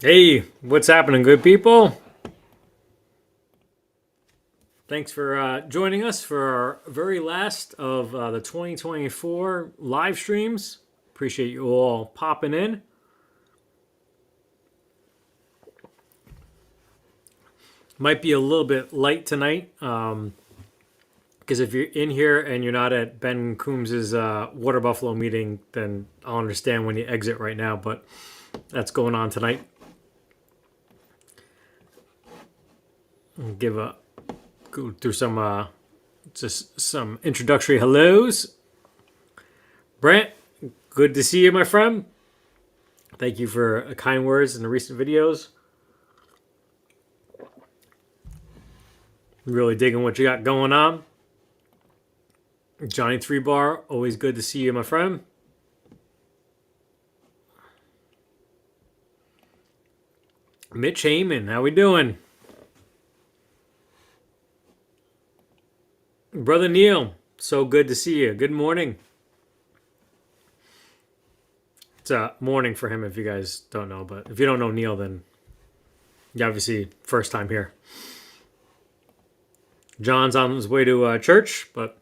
Hey, what's happening, good people? Thanks for joining us for our very last of the 2024 live streams. Appreciate you all popping in. Might be a little bit light tonight because if you're in here and you're not at Ben Coombs's Water Buffalo meeting, then I'll understand when you exit right now, but that's going on tonight. Go through some just some introductory hellos. Brant, good to see you, my friend. Thank you for kind words in the recent videos. Really digging what you got going on. Johnny Three Bar, always good to see you, my friend. Mitch Heyman, how we doing? Brother Neil, so good to see you. Good morning. It's a morning for him if you guys don't know, but if you don't know Neil, then you obviously first time here. John's on his way to church, but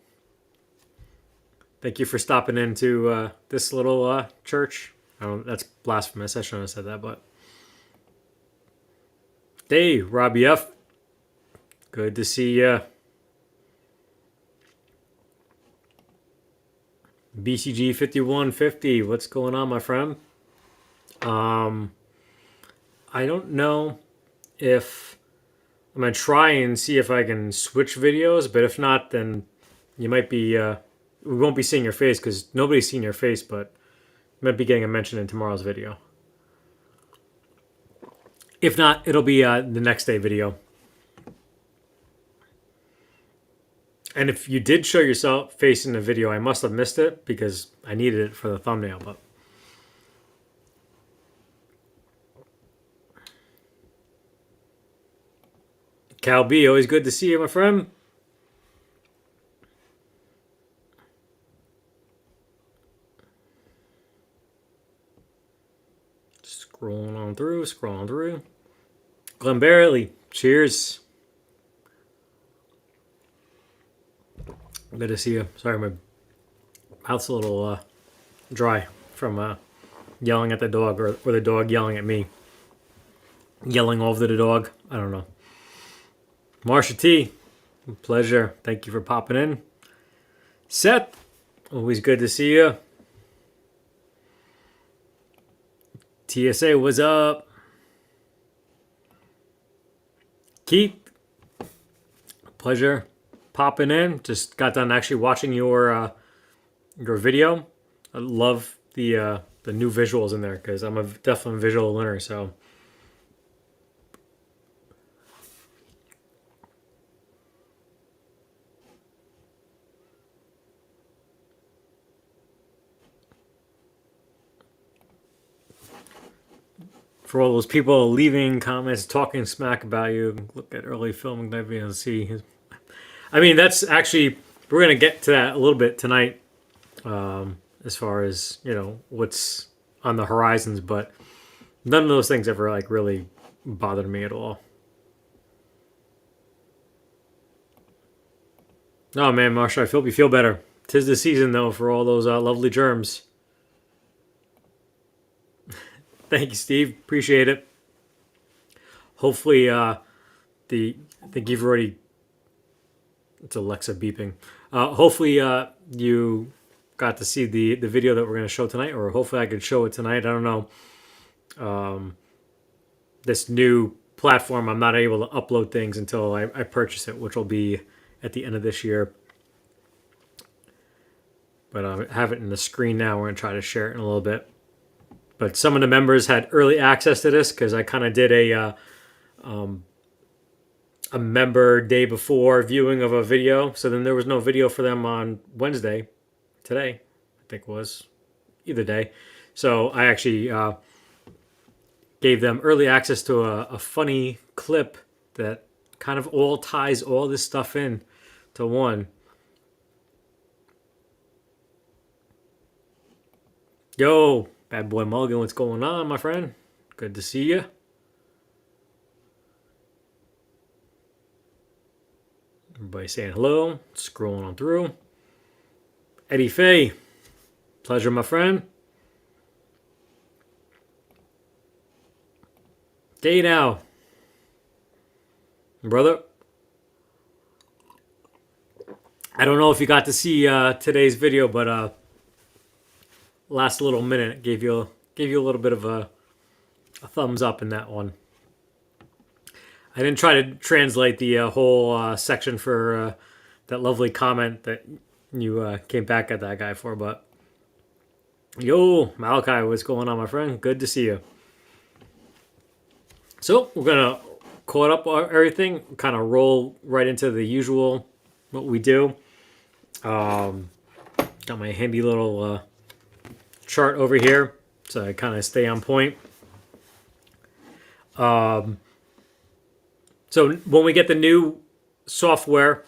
thank you for stopping into this little church. I don't. That's blasphemous. I shouldn't have said that, but hey, Robbie F. Good to see you. BCG 5150. What's going on, my friend? I don't know if I'm gonna try and see if I can switch videos, but if not, then you might be. We won't be seeing your face because nobody's seen your face, but you might be getting a mention in tomorrow's video. If not, it'll be the next day video. And if you did show yourself face in the video, I must have missed it because I needed it for the thumbnail. But Cal B, always good to see you, my friend. Scrolling through. Glenn Barely, cheers. Good to see you. Sorry, my mouth's a little dry from yelling at the dog or the dog yelling at me. Yelling over the dog. I don't know. Marsha T, pleasure. Thank you for popping in. Seth, always good to see you. TSA, what's up? Keith, pleasure popping in. Just got done actually watching your video. I love the new visuals in there because I'm definitely a visual learner. So for all those people leaving comments, talking smack about you, look at early filming and see. I mean, that's actually we're gonna get to that a little bit tonight, as far as what's on the horizons. But none of those things ever like really bothered me at all. Oh man, Marsha, I hope you feel better. 'Tis the season though for all those lovely germs. Thank you, Steve. Appreciate it. Hopefully, I think you've already. It's Alexa beeping. Hopefully, you got to see the video that we're going to show tonight, or hopefully I could show it tonight. I don't know. This new platform, I'm not able to upload things until I purchase it, which will be at the end of this year. But I have it in the screen now. We're going to try to share it in a little bit. But some of the members had early access to this because I kind of did a member day before viewing of a video. So then there was no video for them on Wednesday, today, I think was either day. So I actually gave them early access to a funny clip that kind of all ties all this stuff in to one. Yo, Bad Boy Mulligan, what's going on, my friend? Good to see you. Everybody saying hello. Scrolling on through. Eddie Faye. Pleasure, my friend. Day now. Brother. I don't know if you got to see today's video, but last little minute gave you a little bit of a thumbs up in that one. I didn't try to translate the whole section for that lovely comment that you came back at that guy for, but yo, Malachi, what's going on, my friend? Good to see you. So we're gonna caught up everything, kind of roll right into the usual what we do. Got my handy little chart over here, so I kind of stay on point. So when we get the new software,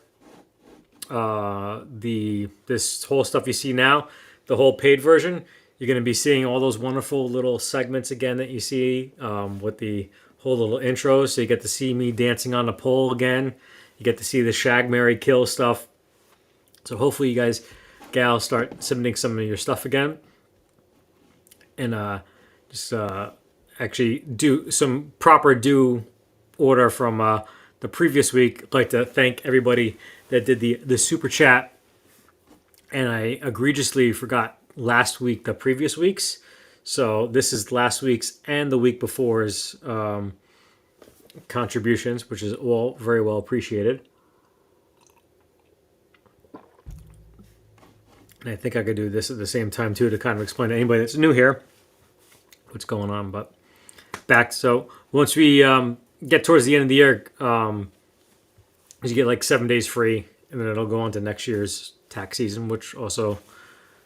this whole stuff you see now, the whole paid version, you're going to be seeing all those wonderful little segments again that you see with the whole little intros. So you get to see me dancing on the pole again. You get to see the Shag, Marry, Kill stuff. So hopefully you guys, gals, start submitting some of your stuff again. And just actually do some proper due order from the previous week. I'd like to thank everybody that did the super chat. And I egregiously forgot last week, the previous week's. So this is last week's and the week before's contributions, which is all very well appreciated. And I think I could do this at the same time too to kind of explain to anybody that's new here what's going on. But back, so once we get towards the end of the year, you get like 7 days free, and then it'll go on to next year's tax season, which also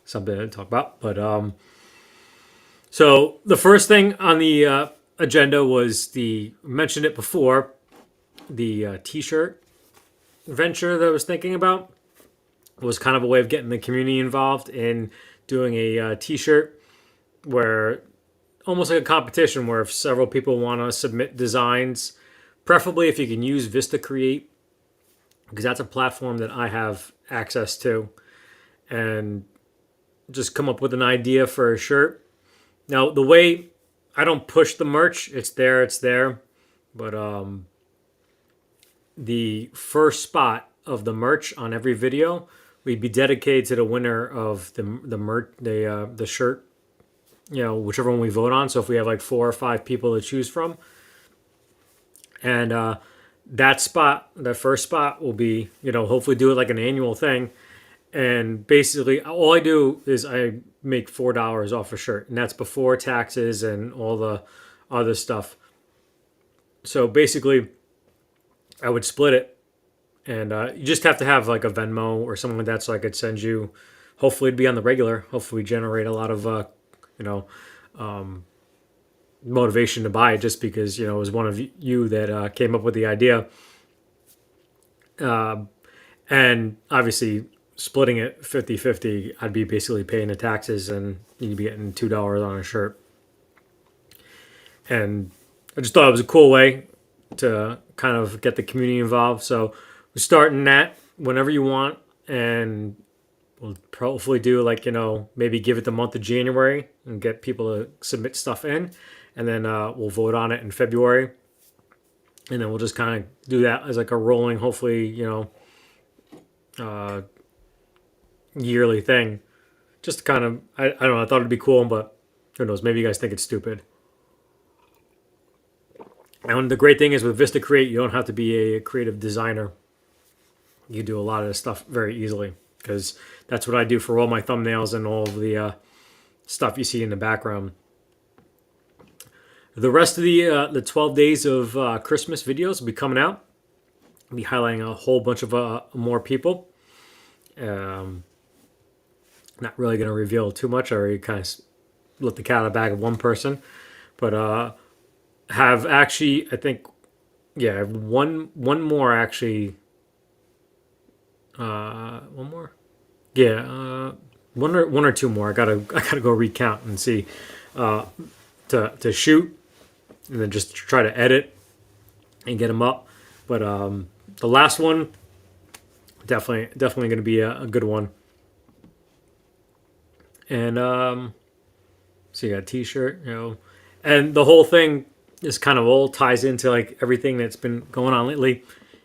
something to talk about. But so the first thing on the agenda was mentioned it before, the t-shirt venture that I was thinking about. It was kind of a way of getting the community involved in doing a t-shirt where almost like a competition where if several people want to submit designs, preferably if you can use Vista Create, because that's a platform that I have access to, and just come up with an idea for a shirt. Now, the way I don't push the merch, it's there. But the first spot of the merch on every video, we'd be dedicated to the winner of the merch, the shirt, whichever one we vote on. So if we have like 4 or 5 people to choose from, and that spot, that first spot will be, hopefully do it like an annual thing. And basically all I do is I make $4 off a shirt, and that's before taxes and all the other stuff. So basically I would split it, and you just have to have like a Venmo or something like that so I could send you. Hopefully it'd be on the regular. Hopefully we generate a lot of motivation to buy it, just because it was one of you that came up with the idea. And obviously splitting it 50-50, I'd be basically paying the taxes and you'd be getting $2 on a shirt. And I just thought it was a cool way to kind of get the community involved. So we're starting that whenever you want, and we'll hopefully do like, maybe give it the month of January and get people to submit stuff in, and then we'll vote on it in February. And then we'll just kind of do that as like a rolling, hopefully, yearly thing. Just kind of, I don't know, I thought it'd be cool, but who knows, maybe you guys think it's stupid. And the great thing is with Vista Create, you don't have to be a creative designer. You do a lot of this stuff very easily, because that's what I do for all my thumbnails and all of the stuff you see in the background. The rest of the 12 days of Christmas videos will be coming out. I'll be highlighting a whole bunch of more people. Not really going to reveal too much. I already kind of let the cat out of the bag of one person. But have actually, I think, I have one more actually. One more? Yeah, one or two more. I gotta go recount and see to shoot, and then just try to edit and get them up. But the last one Definitely going to be a good one. And so you got a T-shirt, and the whole thing is kind of all ties into like everything that's been going on lately.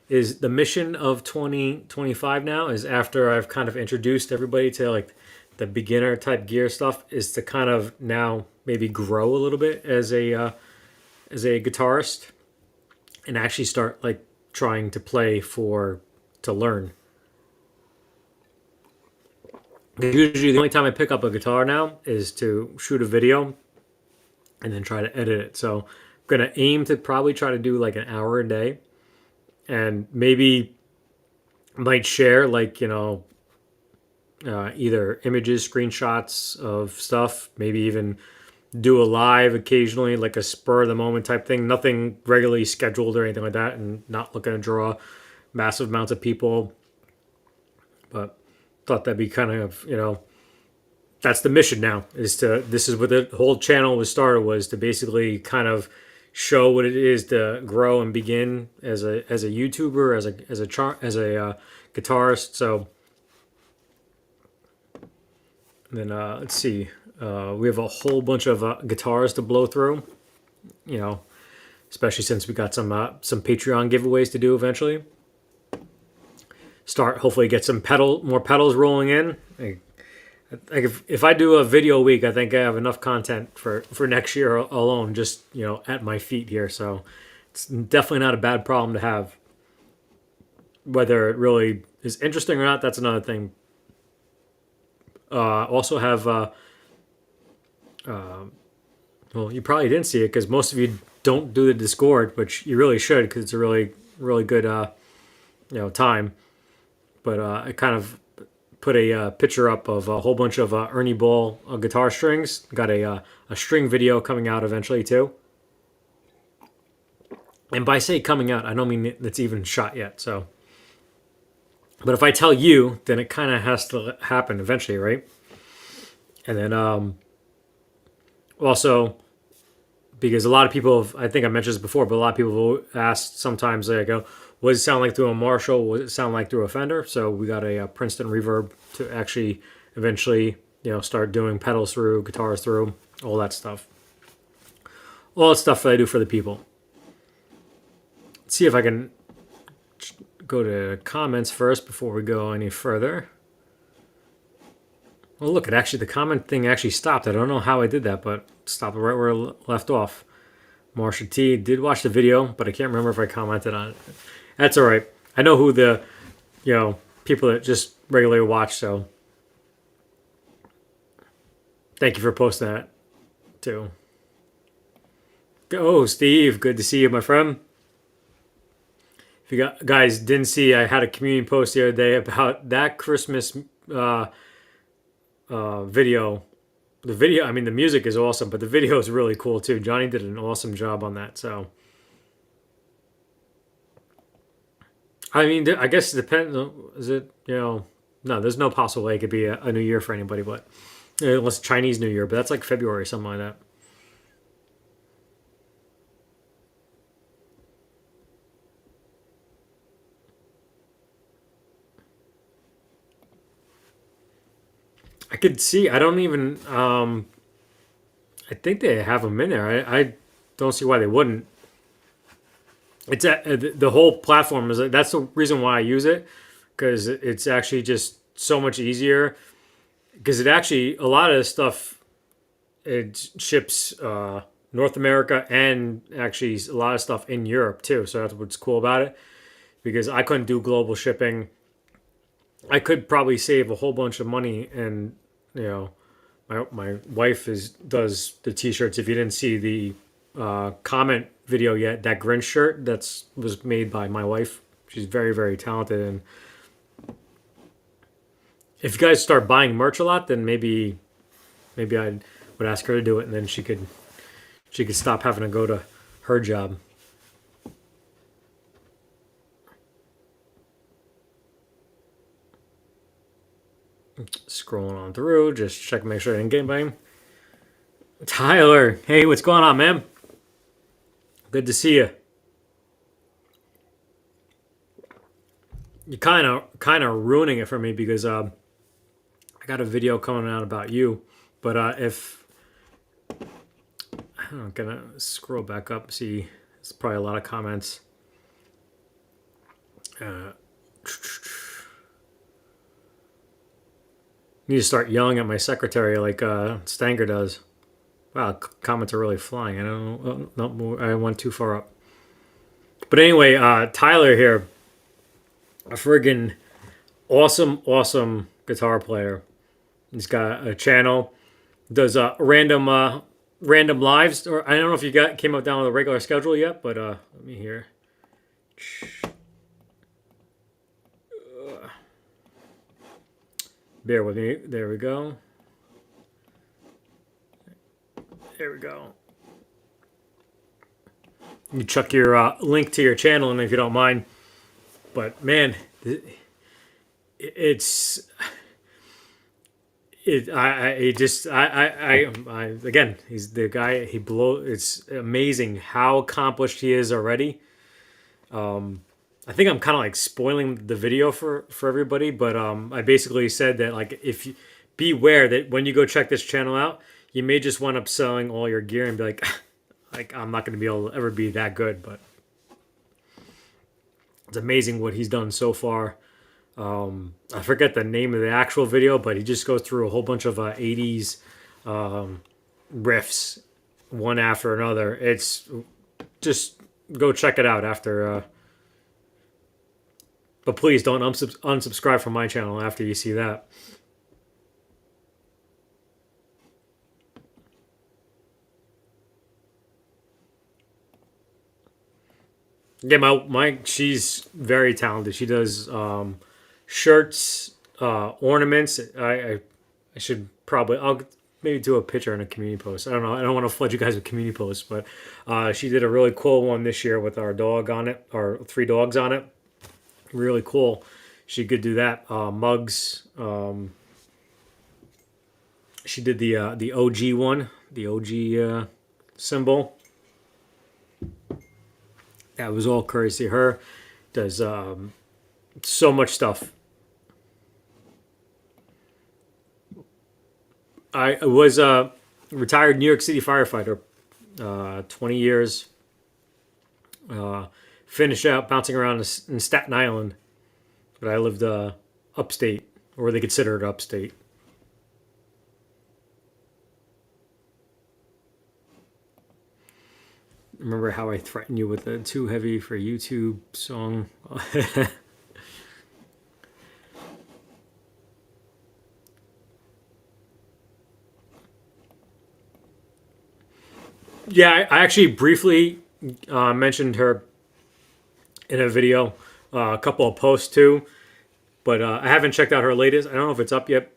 Is the mission of 2025 now is after I've kind of introduced everybody to like the beginner type gear stuff is to kind of now maybe grow a little bit as a guitarist and actually start like trying to play to learn. Usually, the only time I pick up a guitar now is to shoot a video and then try to edit it. So I'm gonna aim to probably try to do like an hour a day, and maybe might share like either images, screenshots of stuff, maybe even do a live occasionally, like a spur of the moment type thing. Nothing regularly scheduled or anything like that, and not looking to draw massive amounts of people. But thought that'd be kind of that's the mission now. This is what the whole channel was started, was to basically kind of show what it is to grow and begin as a YouTuber, as a guitarist. So then let's see. We have a whole bunch of guitars to blow through, especially since we got some Patreon giveaways to do eventually. Hopefully get some more pedals rolling in. Like if I do a video a week, I think I have enough content for next year alone, just at my feet here. So it's definitely not a bad problem to have. Whether it really is interesting or not, that's another thing. Also have well, you probably didn't see it because most of you don't do the Discord, which you really should because it's a really really good time. But I kind of put a picture up of a whole bunch of Ernie Ball guitar strings. Got a string video coming out eventually too. And by say coming out, I don't mean it's even shot yet. So, but if I tell you, then it kind of has to happen eventually, right? And then also because a lot of people I think I mentioned this before, but a lot of people have asked sometimes, they go, what does it sound like through a Marshall? What does it sound like through a Fender? So we got a Princeton reverb to actually eventually, start doing pedals through, guitars through, all that stuff. All that stuff that I do for the people. Let's see if I can go to comments first before we go any further. Well, look, the comment thing actually stopped. I don't know how I did that, but stopped right where it left off. Marsha T did watch the video, but I can't remember if I commented on it. That's all right. I know who the, people that just regularly watch. So thank you for posting that too. Oh, Steve, good to see you, my friend. If you guys didn't see, I had a community post the other day about that Christmas video. The video, the music is awesome, but the video is really cool too. Johnny did an awesome job on that. So, I guess it depends. Is it, no, there's no possible way it could be a new year for anybody, but unless Chinese New Year, but that's like February, something like that. I could see. I don't even. I think they have them in there. I don't see why they wouldn't. It's the whole platform is that's the reason why I use it, because it's actually just so much easier. Because it actually a lot of this stuff it ships North America and actually a lot of stuff in Europe too. So that's what's cool about it. Because I couldn't do global shipping. I could probably save a whole bunch of money, and my wife does the t-shirts. If you didn't see the comment video yet, that Grinch shirt was made by my wife. She's very very talented, and if you guys start buying merch a lot, then maybe I would ask her to do it, and then she could stop having to go to her job. Scrolling on through, just check, make sure I didn't get anybody. Tyler, hey, what's going on, man? Good to see you. you're kind of ruining it for me because I got a video coming out about you. But if I'm gonna scroll back up, see, there's probably a lot of comments. Uh, Need to start yelling at my secretary like Stanger does. Wow, comments are really flying. I don't know. No, I went too far up. But anyway, Tyler here, a friggin' awesome guitar player. He's got a channel, does random lives. Or I don't know if you came up down with a regular schedule yet, but let me hear. Bear with me. There we go. There we go. You chuck your link to your channel in if you don't mind. But man, it's it. I just I again. He's the guy. He blow. It's amazing how accomplished he is already. I think I'm kind of like spoiling the video for everybody, but I basically said that like if you beware that when you go check this channel out, you may just wind up selling all your gear and be like, like I'm not going to be able to ever be that good, but it's amazing what he's done so far. I forget the name of the actual video, but he just goes through a whole bunch of 80s riffs, one after another. It's just go check it out after. But please don't unsubscribe from my channel after you see that. Yeah, my she's very talented. She does shirts, ornaments. I should probably I'll maybe do a picture and a community post. I don't know. I don't want to flood you guys with community posts, but she did a really cool one this year with our dog on it, our 3 dogs on it. Really cool. She could do that. Mugs. She did the OG one, the OG symbol. That was all courtesy of her. Does so much stuff. I was a retired New York City firefighter, 20 years. Finished out bouncing around in Staten Island, but I lived upstate, or they consider it upstate. Remember how I threatened you with a too heavy for YouTube song? Yeah, I actually briefly mentioned her in a video, a couple of posts too, but I haven't checked out her latest. I don't know if it's up yet,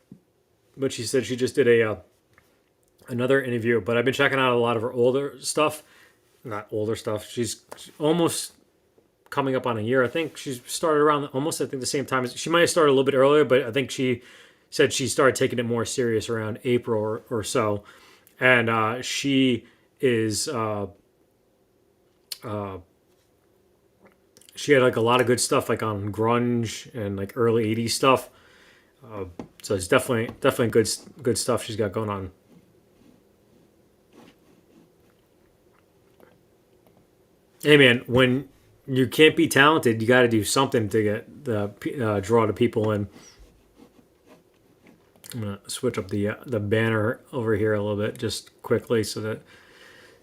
but she said she just did a another interview. But I've been checking out a lot of her older stuff. Not older stuff. She's almost coming up on a year. I think she started around almost I think the same time as she might have started a little bit earlier, but I think she said she started taking it more serious around April or so. And she is she had like a lot of good stuff like on grunge and like early 80s stuff. So it's definitely good stuff she's got going on. Hey man, when you can't be talented, you got to do something to get the draw the people in. I'm gonna switch up the banner over here a little bit just quickly so that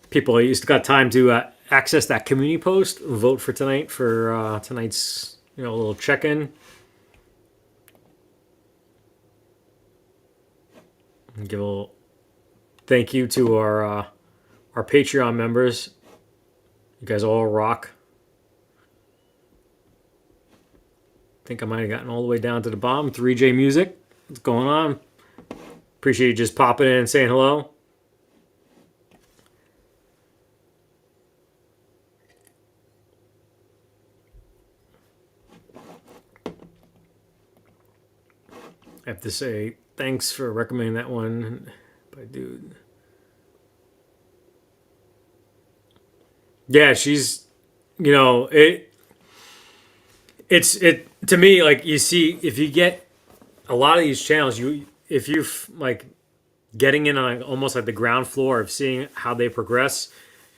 people at least got time to access that community post, vote for tonight for tonight's little check-in. And give a little thank you to our Patreon members. You guys all rock. I think I might have gotten all the way down to the bottom. 3J Music, what's going on? Appreciate you just popping in and saying hello. I have to say thanks for recommending that one, by dude. Yeah, she's, it. It to me, like, you see, if you get a lot of these channels, if you like getting in on almost like the ground floor of seeing how they progress,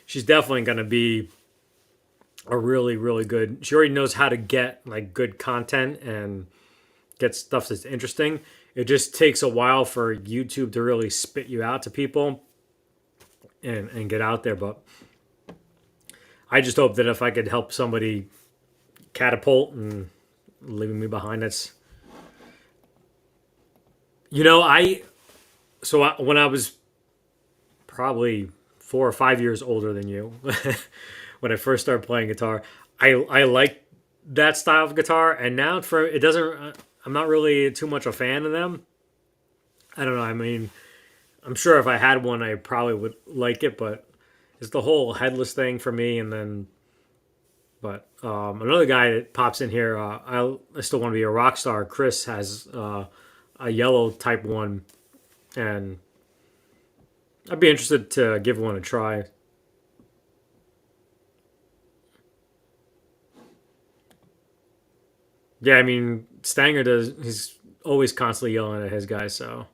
she's definitely going to be a really, really good. She already knows how to get like good content and get stuff that's interesting. It just takes a while for YouTube to really spit you out to people and get out there. But I just hope that if I could help somebody catapult and leaving me behind, that's, when I was probably 4 or 5 years older than you, when I first started playing guitar, I liked that style of guitar, and now for it doesn't. I'm not really too much a fan of them. I don't know. I mean, I'm sure if I had one, I probably would like it, but it's the whole headless thing for me. And then, but another guy that pops in here, I still want to be a rock star. Chris has a yellow type one, and I'd be interested to give one a try. Yeah, I mean, Stanger does. He's always constantly yelling at his guys. So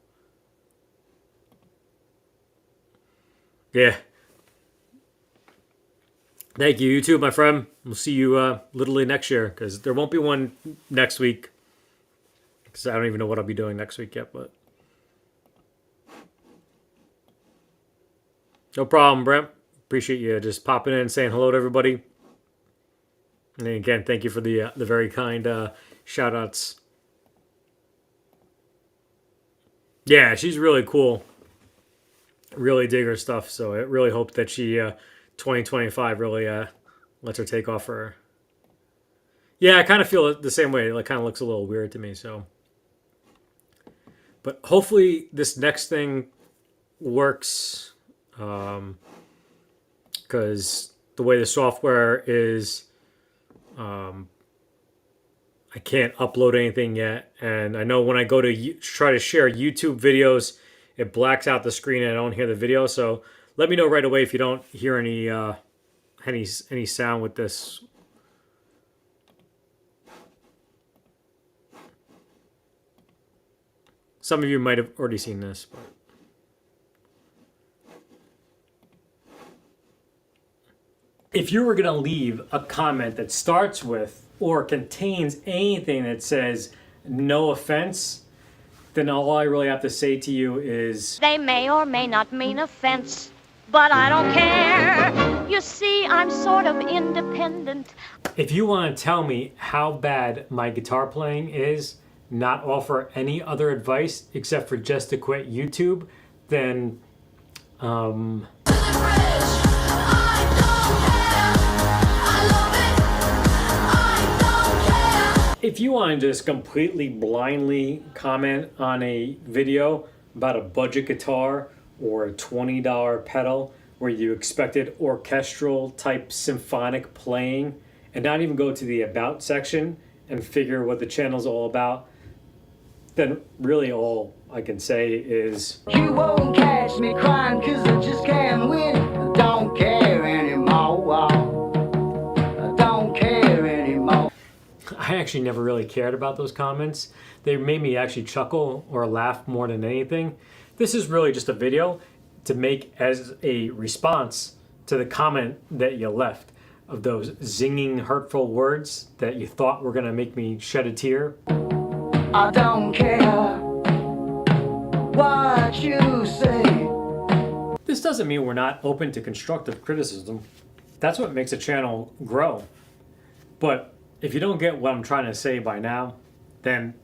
yeah, thank you. You too, my friend. We'll see you literally next year, because there won't be one next week. Because I don't even know what I'll be doing next week yet. But no problem, Brent. Appreciate you just popping in and saying hello to everybody. And again, thank you for the very kind shout outs. Yeah, she's really cool. Really dig her stuff. So I really hope that she 2025 really lets her take off for her. Yeah, I kind of feel the same way. It like kind of looks a little weird to me. So, but hopefully this next thing works, because the way the software is, I can't upload anything yet, and I know when I go to try to share YouTube videos, it blacks out the screen and I don't hear the video. So let me know right away if you don't hear any sound with this. Some of you might have already seen this. But if you were going to leave a comment that starts with or contains anything that says no offense, then all I really have to say to you is, they may or may not mean offense, but I don't care. You see, I'm sort of independent. If you want to tell me how bad my guitar playing is, not offer any other advice except for just to quit YouTube, then if you want to just completely blindly comment on a video about a budget guitar or a $20 pedal where you expected orchestral type symphonic playing and not even go to the about section and figure what the channel's all about, then really all I can say is, you won't catch me crying, 'cause I just can't win. I don't care anymore. I don't care anymore. I actually never really cared about those comments. They made me actually chuckle or laugh more than anything. This is really just a video to make as a response to the comment that you left of those zinging, hurtful words that you thought were going to make me shed a tear. I don't care what you say. This doesn't mean we're not open to constructive criticism. That's what makes a channel grow. But if you don't get what I'm trying to say by now, then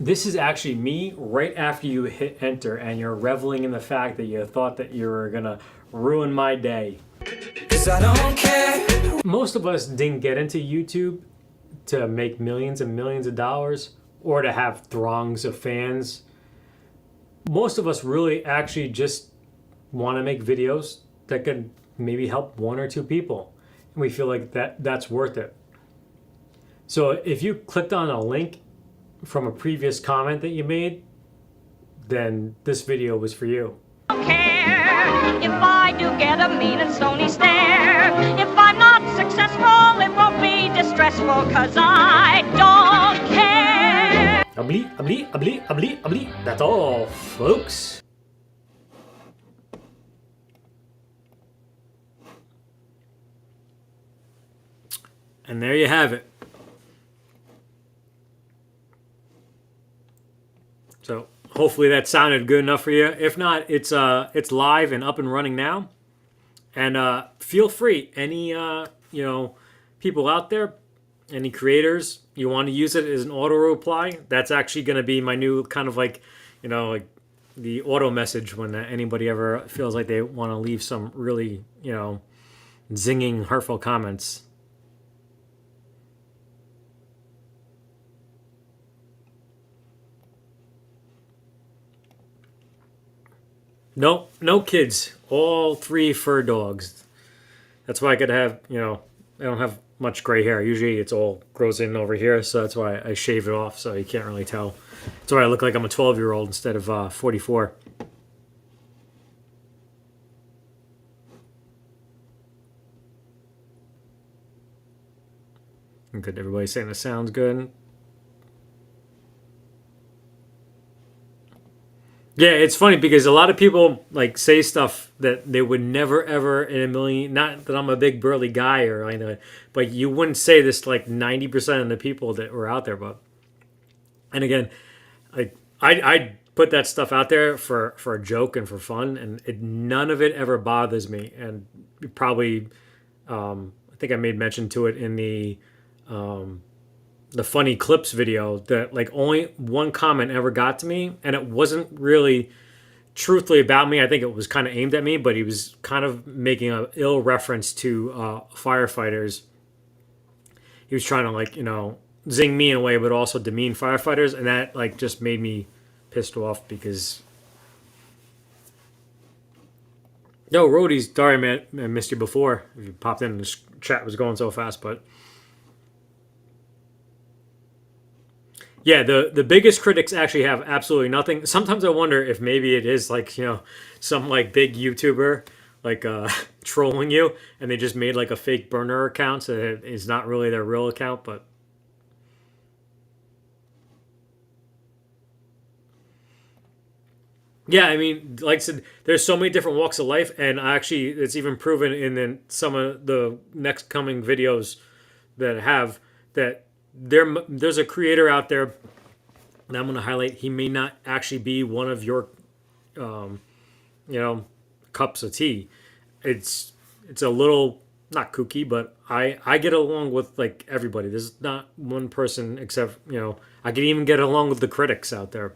this is actually me right after you hit enter and you're reveling in the fact that you thought that you were gonna ruin my day. 'Cause I don't care. Most of us didn't get into YouTube to make millions and millions of dollars or to have throngs of fans. Most of us really actually just want to make videos that could maybe help one or two people. And we feel like that's worth it. So if you clicked on a link from a previous comment that you made, then this video was for you. Okay. care if I do get a mean and stony stare. If I'm not successful, it won't be distressful, 'cause I don't care. That's all, folks. And there you have it. So hopefully that sounded good enough for you. If not, it's live and up and running now. And feel free, any people out there, any creators, you want to use it as an auto reply. That's actually going to be my new kind of like the auto message when anybody ever feels like they want to leave some really zinging, hurtful comments. No kids. All 3 fur dogs. That's why I could have, I don't have much gray hair. Usually it's all grows in over here, so that's why I shave it off so you can't really tell. That's why I look like I'm a 12-year-old instead of 44. Good. Everybody's saying it sounds good. Yeah, it's funny because a lot of people like say stuff that they would never ever in a million. Not that I'm a big burly guy or anything, but you wouldn't say this to like 90% of the people that were out there. But and again, I put that stuff out there for a joke and for fun, and none of it ever bothers me. And probably, I think I made mention to it in the funny clips video that like only one comment ever got to me, and it wasn't really truthfully about me. I think it was kind of aimed at me, but he was kind of making a ill reference to firefighters. He was trying to like zing me in a way, but also demean firefighters, and that like just made me pissed off because roadies, sorry man, I missed you before. If you popped in, this chat was going so fast, but yeah, the biggest critics actually have absolutely nothing. Sometimes I wonder if maybe it is like, some like big YouTuber like trolling you, and they just made like a fake burner account so that it's not really their real account, but yeah, I mean, like I said, there's so many different walks of life, and actually it's even proven in some of the next coming videos that I have that there's a creator out there that I'm going to highlight. He may not actually be one of your, cups of tea. It's a little not kooky, but I get along with like everybody. There's not one person except I can even get along with the critics out there.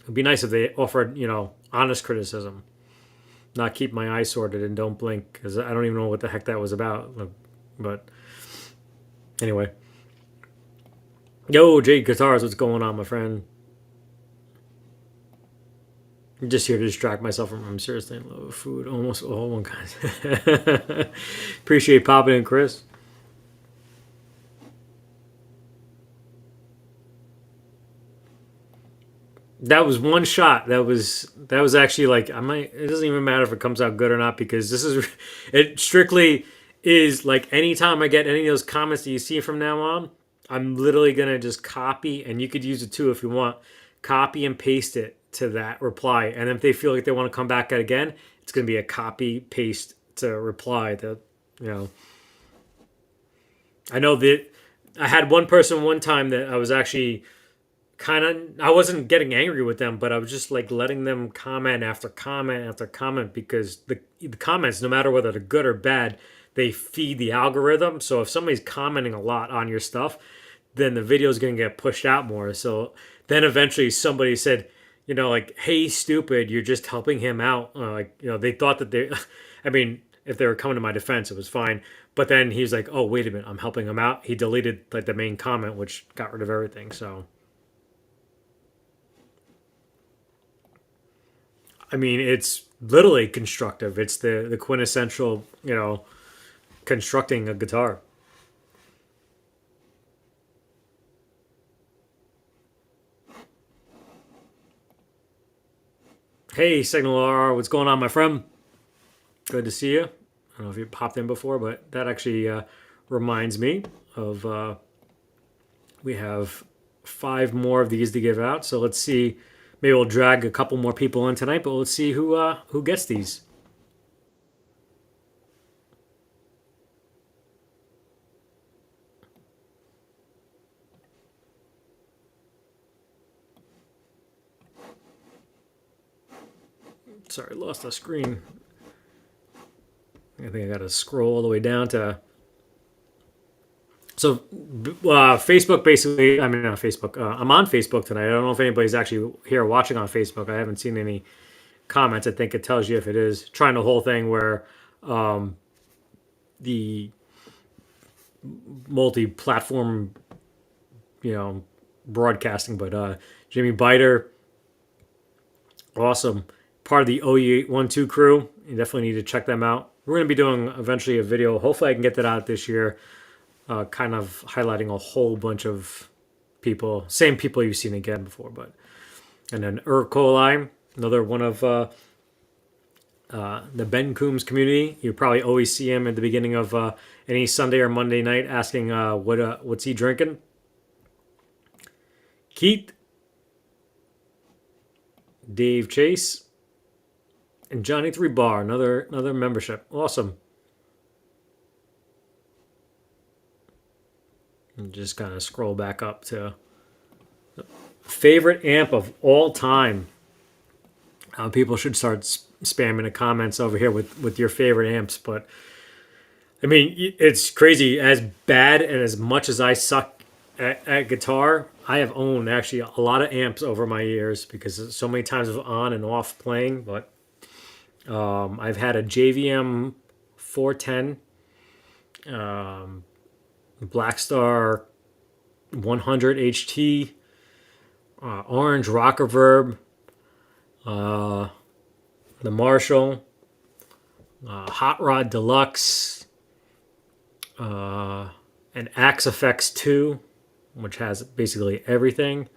It'd be nice if they offered honest criticism, not keep my eyes sorted and don't blink because I don't even know what the heck that was about. But anyway. Yo, Jade Guitars, what's going on, my friend? I'm just here to distract myself from I'm seriously in love with food. Almost all one kind. Appreciate popping in, Chris. That was one shot. That was actually like it doesn't even matter if it comes out good or not because this is it strictly is like anytime I get any of those comments that you see from now on, I'm literally going to just copy, and you could use it too if you want, copy and paste it to that reply. And if they feel like they want to come back at again, it's going to be a copy paste to reply that, I know that I had one person one time that I was actually I wasn't getting angry with them, but I was just like letting them comment after comment after comment because the comments, no matter whether they're good or bad, they feed the algorithm. So if somebody's commenting a lot on your stuff, then the video is going to get pushed out more. So then eventually somebody said, like, hey, stupid, you're just helping him out. They thought that I mean, if they were coming to my defense, it was fine. But then he was like, oh, wait a minute, I'm helping him out. He deleted like the main comment, which got rid of everything. So, I mean, it's literally constructive. It's the quintessential, constructing a guitar. Hey, Signal R, what's going on, my friend? Good to see you. I don't know if you popped in before, but that actually reminds me of we have 5 more of these to give out. So let's see. Maybe we'll drag a couple more people in tonight, but let's see who gets these. Sorry, lost the screen. I think I got to scroll all the way down to. So, Facebook basically. I mean, not Facebook. I'm on Facebook tonight. I don't know if anybody's actually here watching on Facebook. I haven't seen any comments. I think it tells you if it is. Trying the whole thing where the multi-platform, broadcasting. But Jimmy Biter, awesome, part of the OE812 crew. You definitely need to check them out. We're going to be doing eventually a video. Hopefully, I can get that out this year. Kind of highlighting a whole bunch of people, same people you've seen again before. But and then Coli, another one of the Ben Coombs community. You probably always see him at the beginning of any Sunday or Monday night asking what's he drinking. Keith, Dave Chase, and Johnny 3 Bar, another membership. Awesome. And just kind of scroll back up to favorite amp of all time. People should start spamming the comments over here with your favorite amps. But I mean, it's crazy. As bad and as much as I suck at guitar, I have owned actually a lot of amps over my years because so many times of on and off playing. But I've had a JVM 410. Blackstar 100 HT, Orange Rock Reverb, the Marshall, Hot Rod Deluxe, an Axe FX 2, which has basically everything,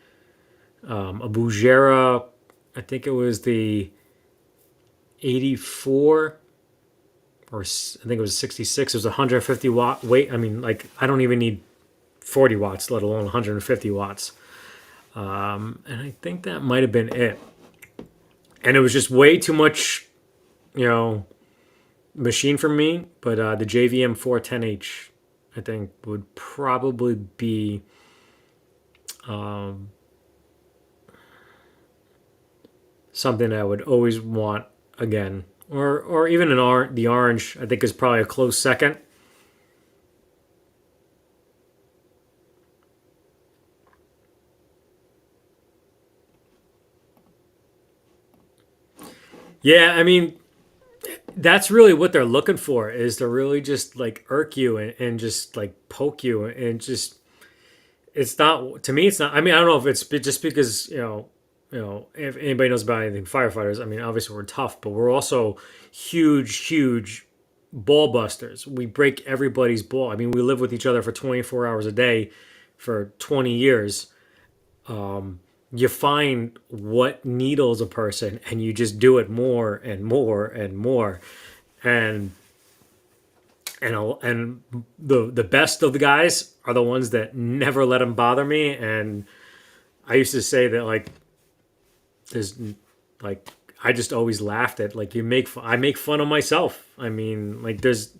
a Bugera, I think it was the 84, or I think it was 66. It was 150 watt weight. I mean, like, I don't even need 40 watts, let alone 150 watts. And I think that might have been it. And it was just way too much, machine for me. But the JVM 410H, I think, would probably be something I would always want again. Or even the Orange, I think, is probably a close second. Yeah, I mean, that's really what they're looking for, is to really just like irk you and just like poke you and just, it's not, to me, it's not, I mean, I don't know if it's just because, if anybody knows about anything firefighters, I mean, obviously we're tough, but we're also huge ball busters. We break everybody's ball. I mean, we live with each other for 24 hours a day for 20 years. You find what needles a person and you just do it more and more and more. And the best of the guys are the ones that never let them bother me. And I used to say that, like, there's like, I just always laughed at, like, I make fun of myself. I mean, like, there's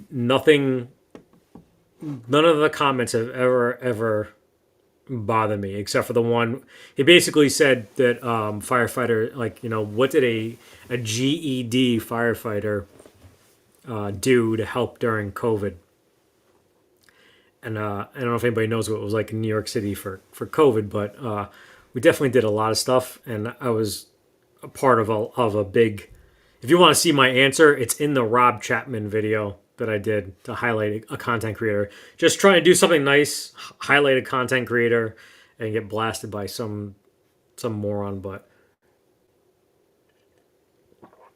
nothing, none of the comments have ever bothered me except for the one. He basically said that firefighter, like, what did a GED firefighter do to help during COVID? And I don't know if anybody knows what it was like in New York City for COVID, but we definitely did a lot of stuff, and I was a part of a big. If you want to see my answer, it's in the Rob Chapman video that I did to highlight a content creator. Just trying to do something nice, highlight a content creator, and get blasted by some moron. But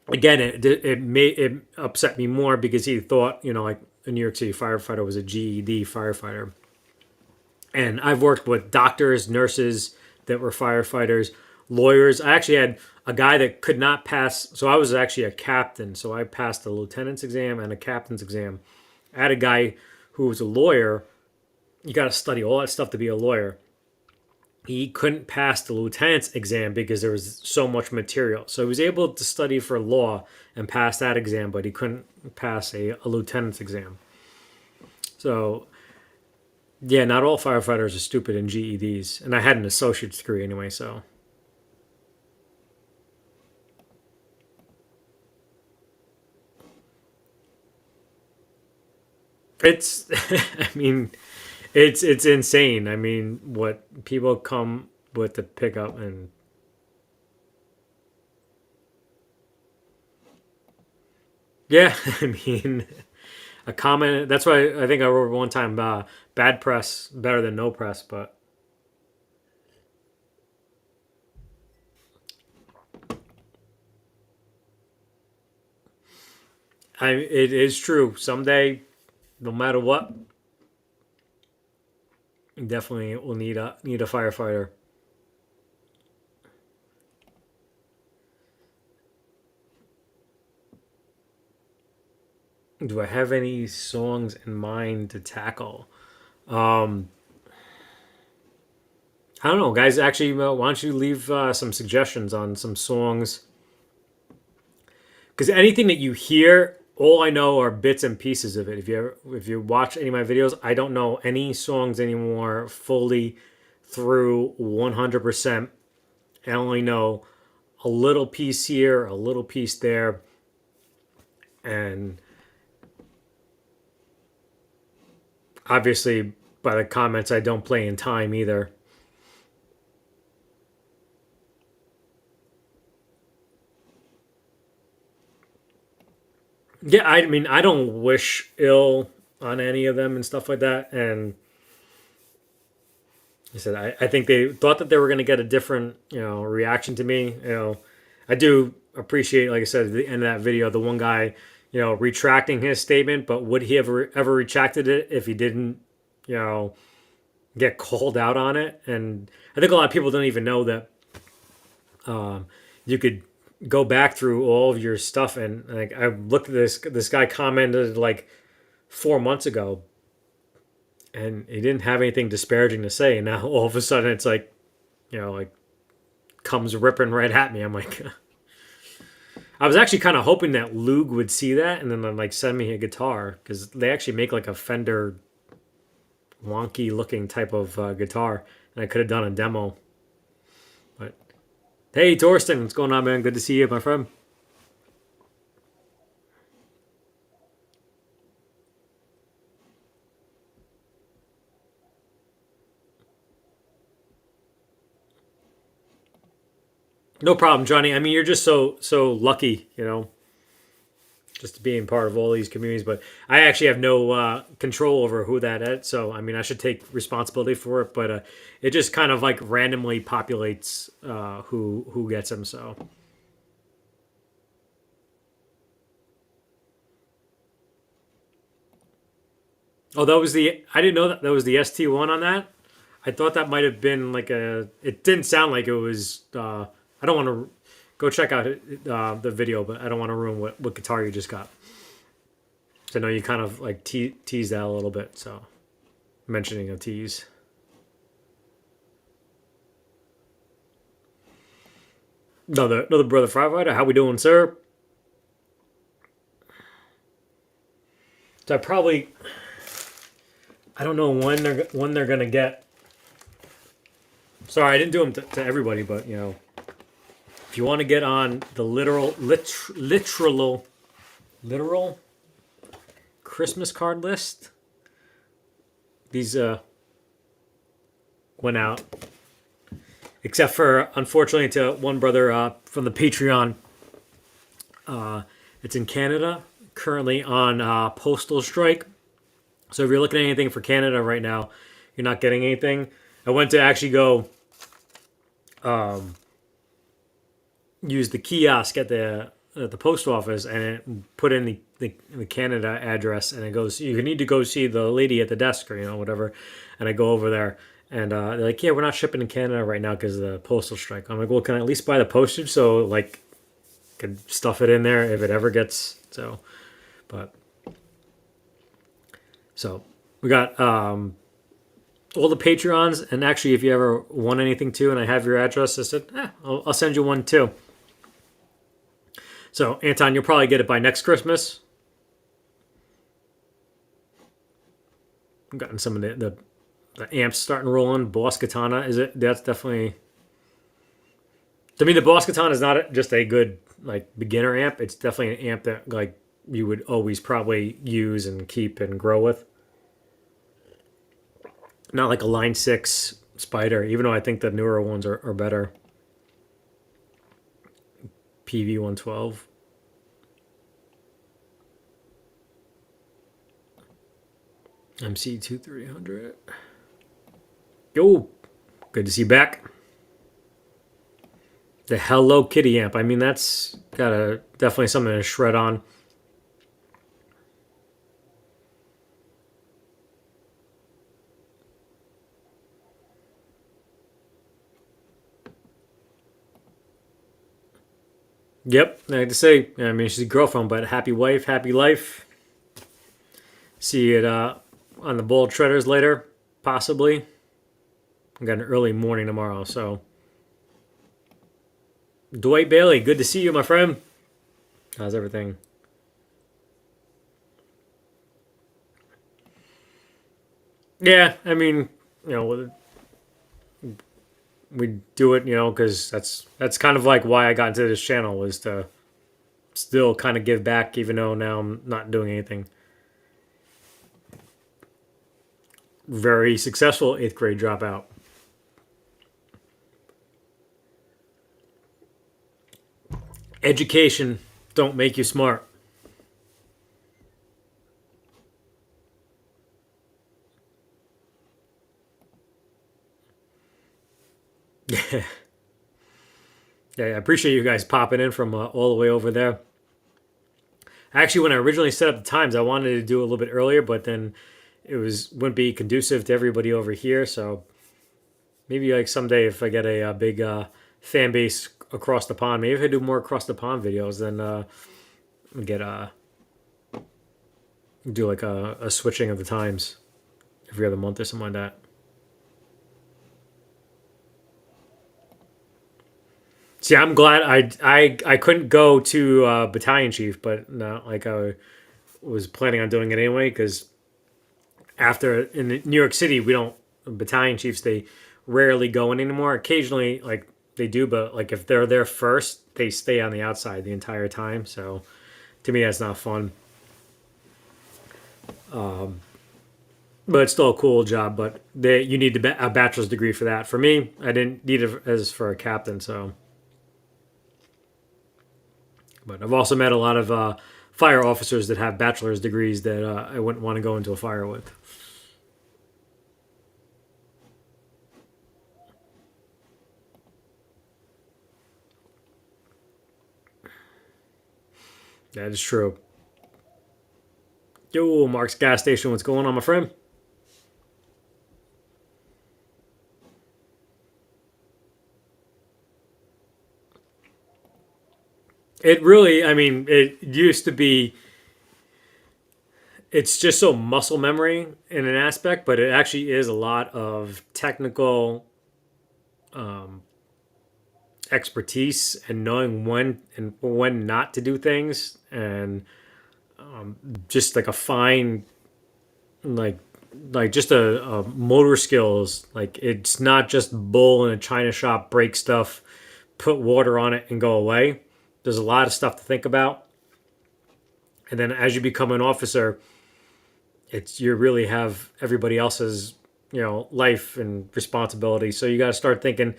again, it upset me more because he thought, like, a New York City firefighter was a GED firefighter. And I've worked with doctors, nurses that were firefighters. lawyers. I actually had a guy that could not pass. So I was actually a captain. So I passed the lieutenant's exam and a captain's exam. I had a guy who was a lawyer. You got to study all that stuff to be a lawyer. He couldn't pass the lieutenant's exam because there was so much material. So he was able to study for law and pass that exam, but he couldn't pass a lieutenant's exam. So, yeah, not all firefighters are stupid in GEDs. And I had an associate's degree anyway, so. It's, I mean, it's insane. I mean, what people come with to pick up and yeah, I mean, a comment. That's why I think I wrote one time, bad press better than no press. But it is true. Someday, no matter what, you definitely will need a firefighter. Do I have any songs in mind to tackle? Um, I don't know, guys. Actually, why don't you leave some suggestions on some songs? Because anything that you hear, all I know are bits and pieces of it. If you watch any of my videos, I don't know any songs anymore fully through 100%. I only know a little piece here, a little piece there, and obviously by the comments, I don't play in time either. Yeah, I mean, I don't wish ill on any of them and stuff like that. And I said, I think they thought that they were going to get a different, reaction to me. I do appreciate, like I said, at the end of that video, the one guy, retracting his statement. But would he ever retracted it if he didn't, you know, get called out on it? And I think a lot of people don't even know that you could go back through all of your stuff. And like I looked at this guy commented like 4 months ago, and he didn't have anything disparaging to say. And now all of a sudden it's like, like comes ripping right at me. I'm like, I was actually kind of hoping that Lug would see that and then like send me a guitar, because they actually make like a Fender wonky looking type of guitar, and I could have done a demo. But hey, Torsten, what's going on, man? Good to see you, my friend. No problem, Johnny. I mean, you're just so lucky, just being part of all these communities. But I actually have no control over who that is. So I mean, I should take responsibility for it. But it just kind of like randomly populates who gets them. So oh, that was the I didn't know that was the ST1 on that. I thought that might have been like a. It didn't sound like it was. I don't want to go check out the video, but I don't want to ruin what guitar you just got. So I know you kind of like teased that a little bit. So mentioning a tease. Another brother firefighter. How we doing, sir? So I don't know when they're gonna get. Sorry, I didn't do them to everybody, but if you want to get on the literal Christmas card list, these went out. Except for, unfortunately, to one brother from the Patreon. It's in Canada, currently on postal strike. So if you're looking at anything for Canada right now, you're not getting anything. I went to actually go use the kiosk at the post office, and it put in the Canada address, and it goes, you need to go see the lady at the desk, or whatever. And I go over there, And they're like, yeah, we're not shipping to Canada right now because of the postal strike. I'm like, well, can I at least buy the postage so like could stuff it in there if it ever gets so. But so we got all the Patreons, and actually, if you ever want anything too, and I have your address, I said, I'll send you one too. So Anton, you'll probably get it by next Christmas. I've gotten some of the amps starting rolling. Boss Katana is it? That's definitely, to me, the Boss Katana is not just a good like beginner amp. It's definitely an amp that like you would always probably use and keep and grow with. Not like a Line 6 Spider, even though I think the newer ones are better. PV 112. MC 2300. Yo, good to see you back. The Hello Kitty amp. I mean, that's got a definitely something to shred on. Yep, I had to say, I mean, she's a girlfriend, but happy wife, happy life. See it on the Bold Shredders later, possibly. I got an early morning tomorrow, so. Dwight Bailey, good to see you, my friend. How's everything? Yeah, I mean, you know, we do it, you know, because that's kind of like why I got into this channel was to still kind of give back, even though now I'm not doing anything. Very successful 8th grade dropout. Education don't make you smart. Yeah. Yeah, I appreciate you guys popping in from all the way over there. Actually, when I originally set up the times, I wanted to do it a little bit earlier, but then wouldn't be conducive to everybody over here. So maybe like someday if I get a big fan base across the pond, maybe if I do more across the pond videos, then get do like a switching of the times every other month or something like that. See, I'm glad I couldn't go to battalion chief, but no, like I was planning on doing it anyway because after in New York City we don't battalion chiefs they rarely go in anymore. Occasionally, like they do, but like if they're there first, they stay on the outside the entire time. So to me, that's not fun. But it's still a cool job. But you need a bachelor's degree for that. For me, I didn't need it as for a captain. So. But I've also met a lot of fire officers that have bachelor's degrees that I wouldn't want to go into a fire with. That is true. Yo, Mark's gas station. What's going on, my friend? It really, I mean, it used to be, it's just so muscle memory in an aspect, but it actually is a lot of technical expertise and knowing when and when not to do things and just like a fine, like, just a motor skills. Like it's not just bull in a china shop, break stuff, put water on it and go away. There's a lot of stuff to think about. And then as you become an officer, you really have everybody else's, life and responsibility. So you got to start thinking.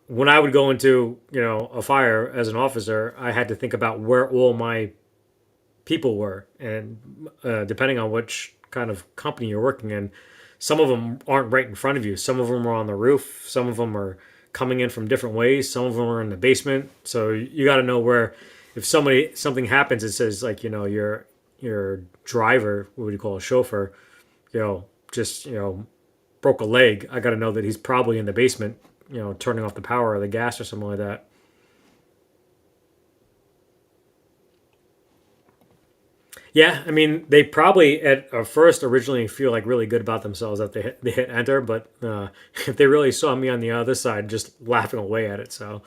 When I would go into, a fire as an officer, I had to think about where all my people were, and depending on which kind of company you're working in, some of them aren't right in front of you. Some of them are on the roof. Some of them are coming in from different ways. Some of them are in the basement. So you got to know where, if something happens, it says like your driver, what would you call a chauffeur, just broke a leg, I got to know that he's probably in the basement, turning off the power or the gas or something like that. Yeah, I mean, they probably at first originally feel like really good about themselves that they hit enter, but if they really saw me on the other side, just laughing away at it. So,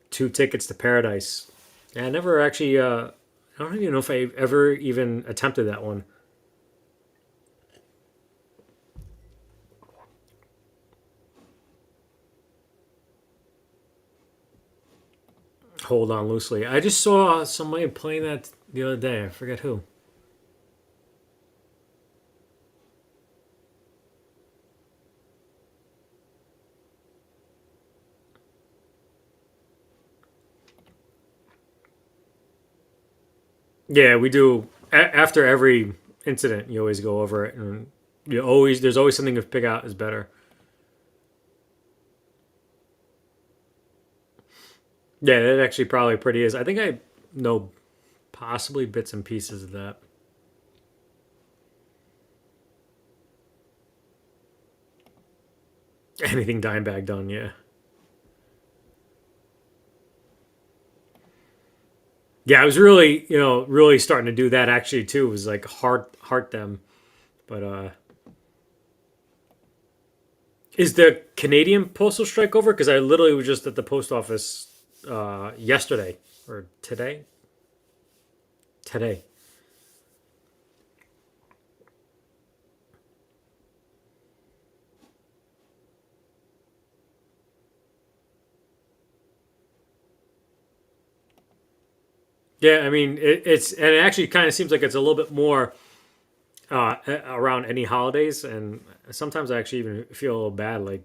2 tickets to paradise. Yeah, I never actually. I don't even know if I ever even attempted that one. Hold on loosely. I just saw somebody playing that the other day. I forget who. Yeah, we do. After every incident, you always go over it, and there's always something to pick out is better. Yeah, that actually probably pretty is. I think I know possibly bits and pieces of that. Anything Dimebag done, yeah. Yeah, I was really, really starting to do that actually too. It was like heart them. But is the Canadian postal strike over? Because I literally was just at the post office yesterday or today. Today. Yeah, I mean and it actually kind of seems like it's a little bit more around any holidays, and sometimes I actually even feel a little bad. Like,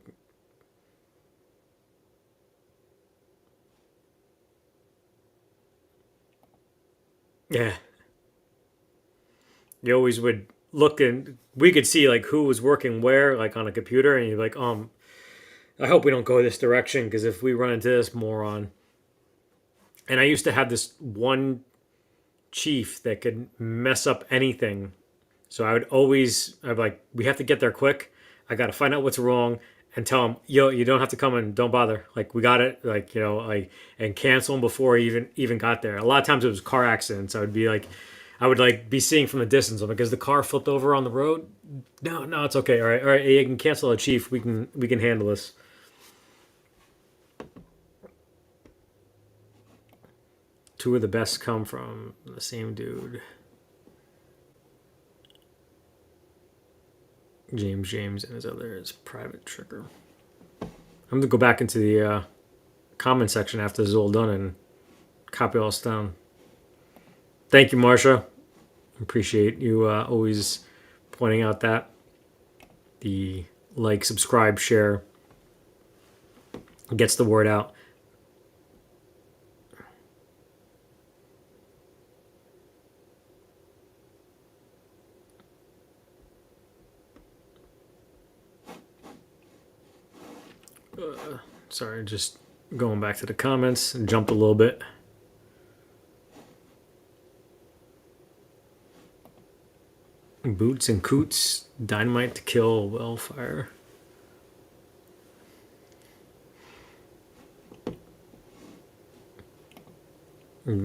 yeah, you always would look and we could see like who was working where, like on a computer, and you're like, I hope we don't go this direction because if we run into this moron. And I used to have this one chief that could mess up anything. So I'd like, we have to get there quick. I got to find out what's wrong and tell him, yo, you don't have to come and don't bother. Like, we got it. Like, and cancel him before he even got there. A lot of times it was car accidents. I would like be seeing from the distance. I'm like, is the car flipped over on the road? No, it's okay. All right. You can cancel it, chief. We can handle this. Two of the best come from the same dude. James and his other is Private Trigger. I'm gonna go back into the comment section after this is all done and copy all this down. Thank you, Marsha. Appreciate you always pointing out that the like, subscribe, share gets the word out. Sorry, just going back to the comments and jumped a little bit. Boots and Coots, dynamite to kill, Wellfire.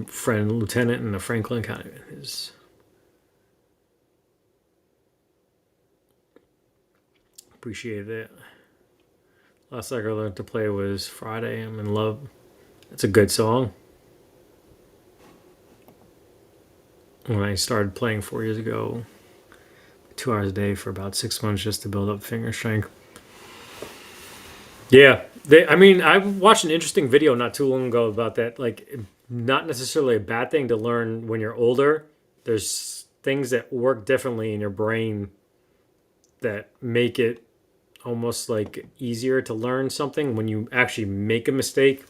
Friend Lieutenant in the Franklin County is. Appreciate it. Last song I learned to play was Friday, I'm in Love. It's a good song. When I started playing 4 years ago, 2 hours a day for about 6 months just to build up finger strength. Yeah, I watched an interesting video not too long ago about that. Like, not necessarily a bad thing to learn when you're older. There's things that work differently in your brain that make it almost like easier to learn something when you actually make a mistake.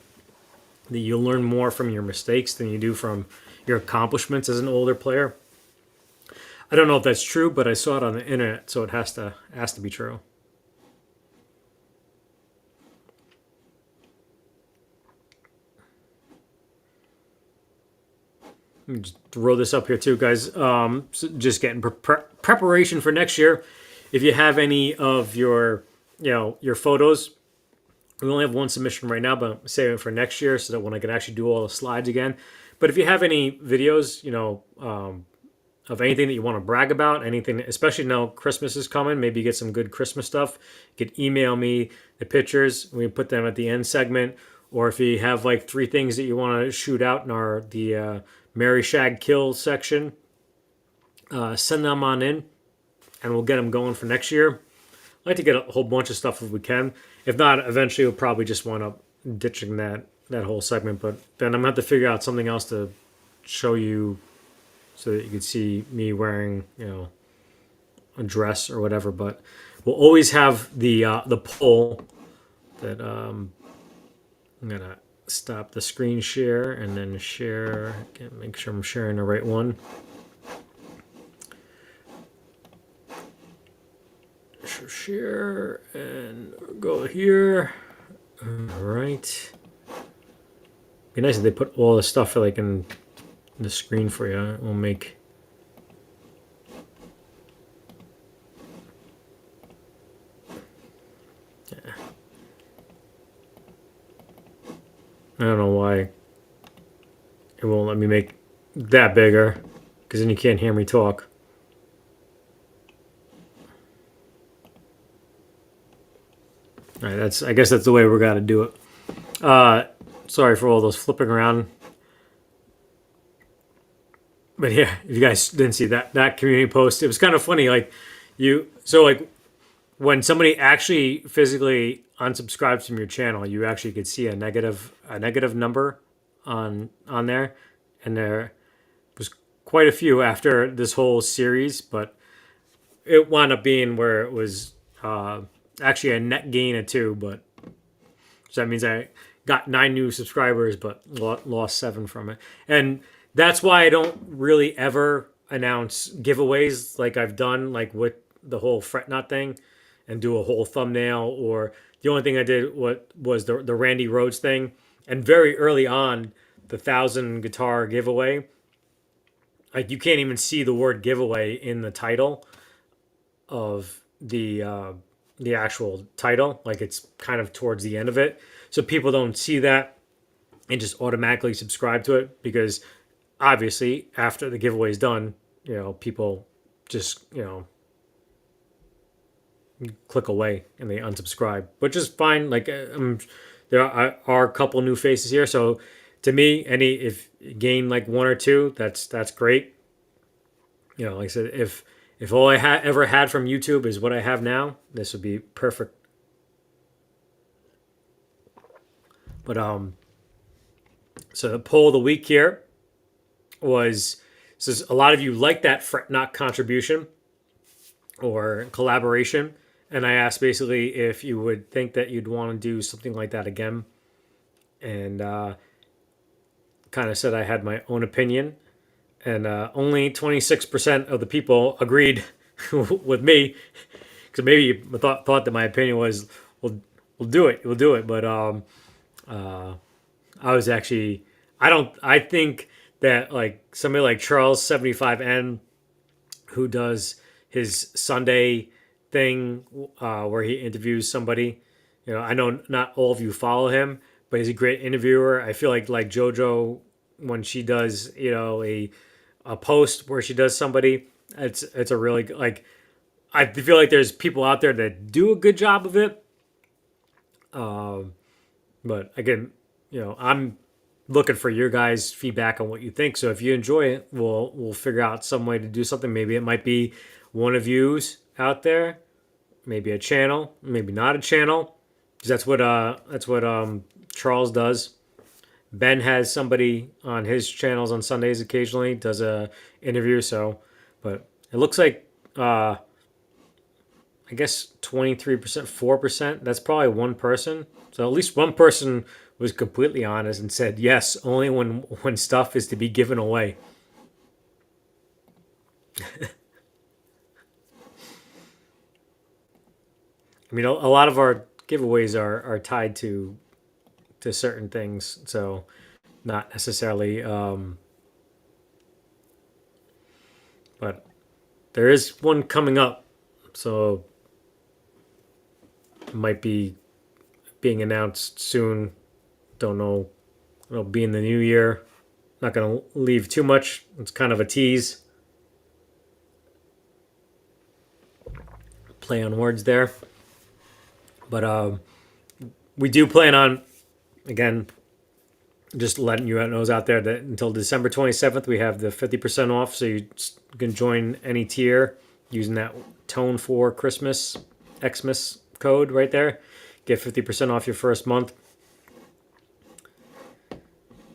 That you'll learn more from your mistakes than you do from your accomplishments as an older player. I don't know if that's true, but I saw it on the internet, so it has to be true. Let me just throw this up here too, guys. So just getting preparation for next year. If you have any of your, your photos, we only have one submission right now, but I'm saving it for next year so that when I can actually do all the slides again. But if you have any videos, of anything that you want to brag about, anything, especially now Christmas is coming, maybe get some good Christmas stuff, you could email me the pictures. We put them at the end segment. Or if you have like 3 things that you want to shoot out in the Mary Shag Kill section, send them on in, and we'll get them going for next year. I'd like to get a whole bunch of stuff if we can. If not, eventually we'll probably just wind up ditching that whole segment. But then I'm gonna have to figure out something else to show you so that you can see me wearing, a dress or whatever. But we'll always have the poll that I'm gonna stop the screen share and then share. Make sure I'm sharing the right one. Share and go here. All right. Be nice if they put all the stuff like in the screen for you. It will make. Yeah. I don't know why it won't let me make that bigger, because then you can't hear me talk. All right, I guess that's the way we're gonna do it. Sorry for all those flipping around. But yeah, if you guys didn't see that community post, it was kind of funny. Like when somebody actually physically unsubscribes from your channel, you actually could see a negative number on there, and there was quite a few after this whole series, but it wound up being where it was actually a net gain of 2, but so that means I got 9 new subscribers, but lost 7 from it. And that's why I don't really ever announce giveaways like I've done, like with the whole fret knot thing, and do a whole thumbnail. Or the only thing I did was the Randy Rhoads thing, and very early on, the 1,000 guitar giveaway. Like you can't even see the word giveaway in the title of the actual title. Like it's kind of towards the end of it, so people don't see that and just automatically subscribe to it, because obviously after the giveaway is done, people just click away and they unsubscribe, which is fine. Like there are a couple new faces here, so to me, if you gain like 1 or 2, that's great. Like I said, if all I ever had from YouTube is what I have now, this would be perfect. But so the poll of the week here says a lot of you like that fret knot contribution or collaboration, and I asked basically if you would think that you'd want to do something like that again, and kind of said I had my own opinion, and only 26% of the people agreed with me, because maybe you thought that my opinion was we'll do it, but I was actually I think that like somebody like Charles 75N, who does his Sunday thing where he interviews somebody, I know not all of you follow him, but he's a great interviewer. I feel like JoJo, when she does a post where she does somebody, it's a really like, I feel like there's people out there that do a good job of it. But again, I'm looking for your guys' feedback on what you think. So if you enjoy it, we'll figure out some way to do something. Maybe it might be one of yous out there, maybe a channel, maybe not a channel, because that's what Charles does. Ben has somebody on his channels on Sundays occasionally, does a interview. So, but it looks like I guess 23%, 4%. That's probably one person. So at least one person was completely honest and said yes, only when stuff is to be given away. I mean, a lot of our giveaways are tied to certain things, so not necessarily. But there is one coming up, so it might be being announced soon. Don't know. It'll be in the new year. Not going to leave too much. It's kind of a tease. Play on words there. But we do plan on, again, just letting you know out there that until December 27th, we have the 50% off. So you can join any tier using that Tone for Christmas Xmas code right there. Get 50% off your first month.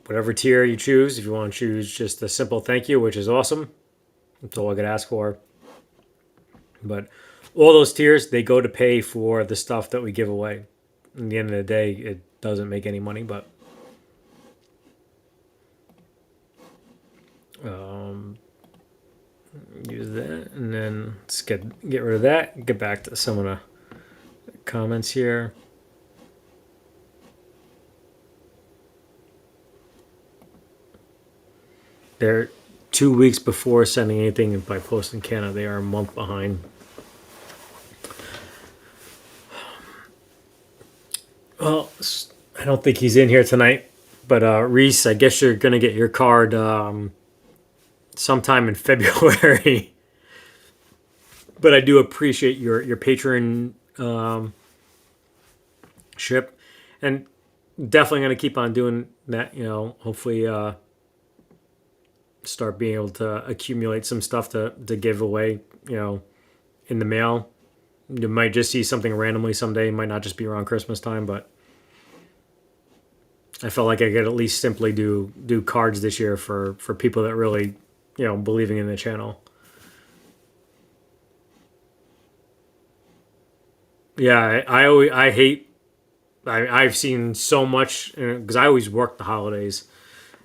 Whatever tier you choose. If you want to choose just a simple thank you, which is awesome. That's all I could ask for. But all those tiers, they go to pay for the stuff that we give away. In the end of the day, it doesn't make any money, but use that, and then let's get rid of that. Get back to some of the comments here. They're 2 weeks before sending anything by post in Canada. They are a month behind. Well, I don't think he's in here tonight, but Reese, I guess you're gonna get your card sometime in February. But I do appreciate your patron ship, and definitely gonna keep on doing that. You know, hopefully start being able to accumulate some stuff to give away. You know, in the mail. You might just see something randomly someday. It might not just be around Christmas time, but I felt like I could at least simply do cards this year for people that really, you know, believing in the channel. Yeah, I hate. I've seen so much because I always worked the holidays.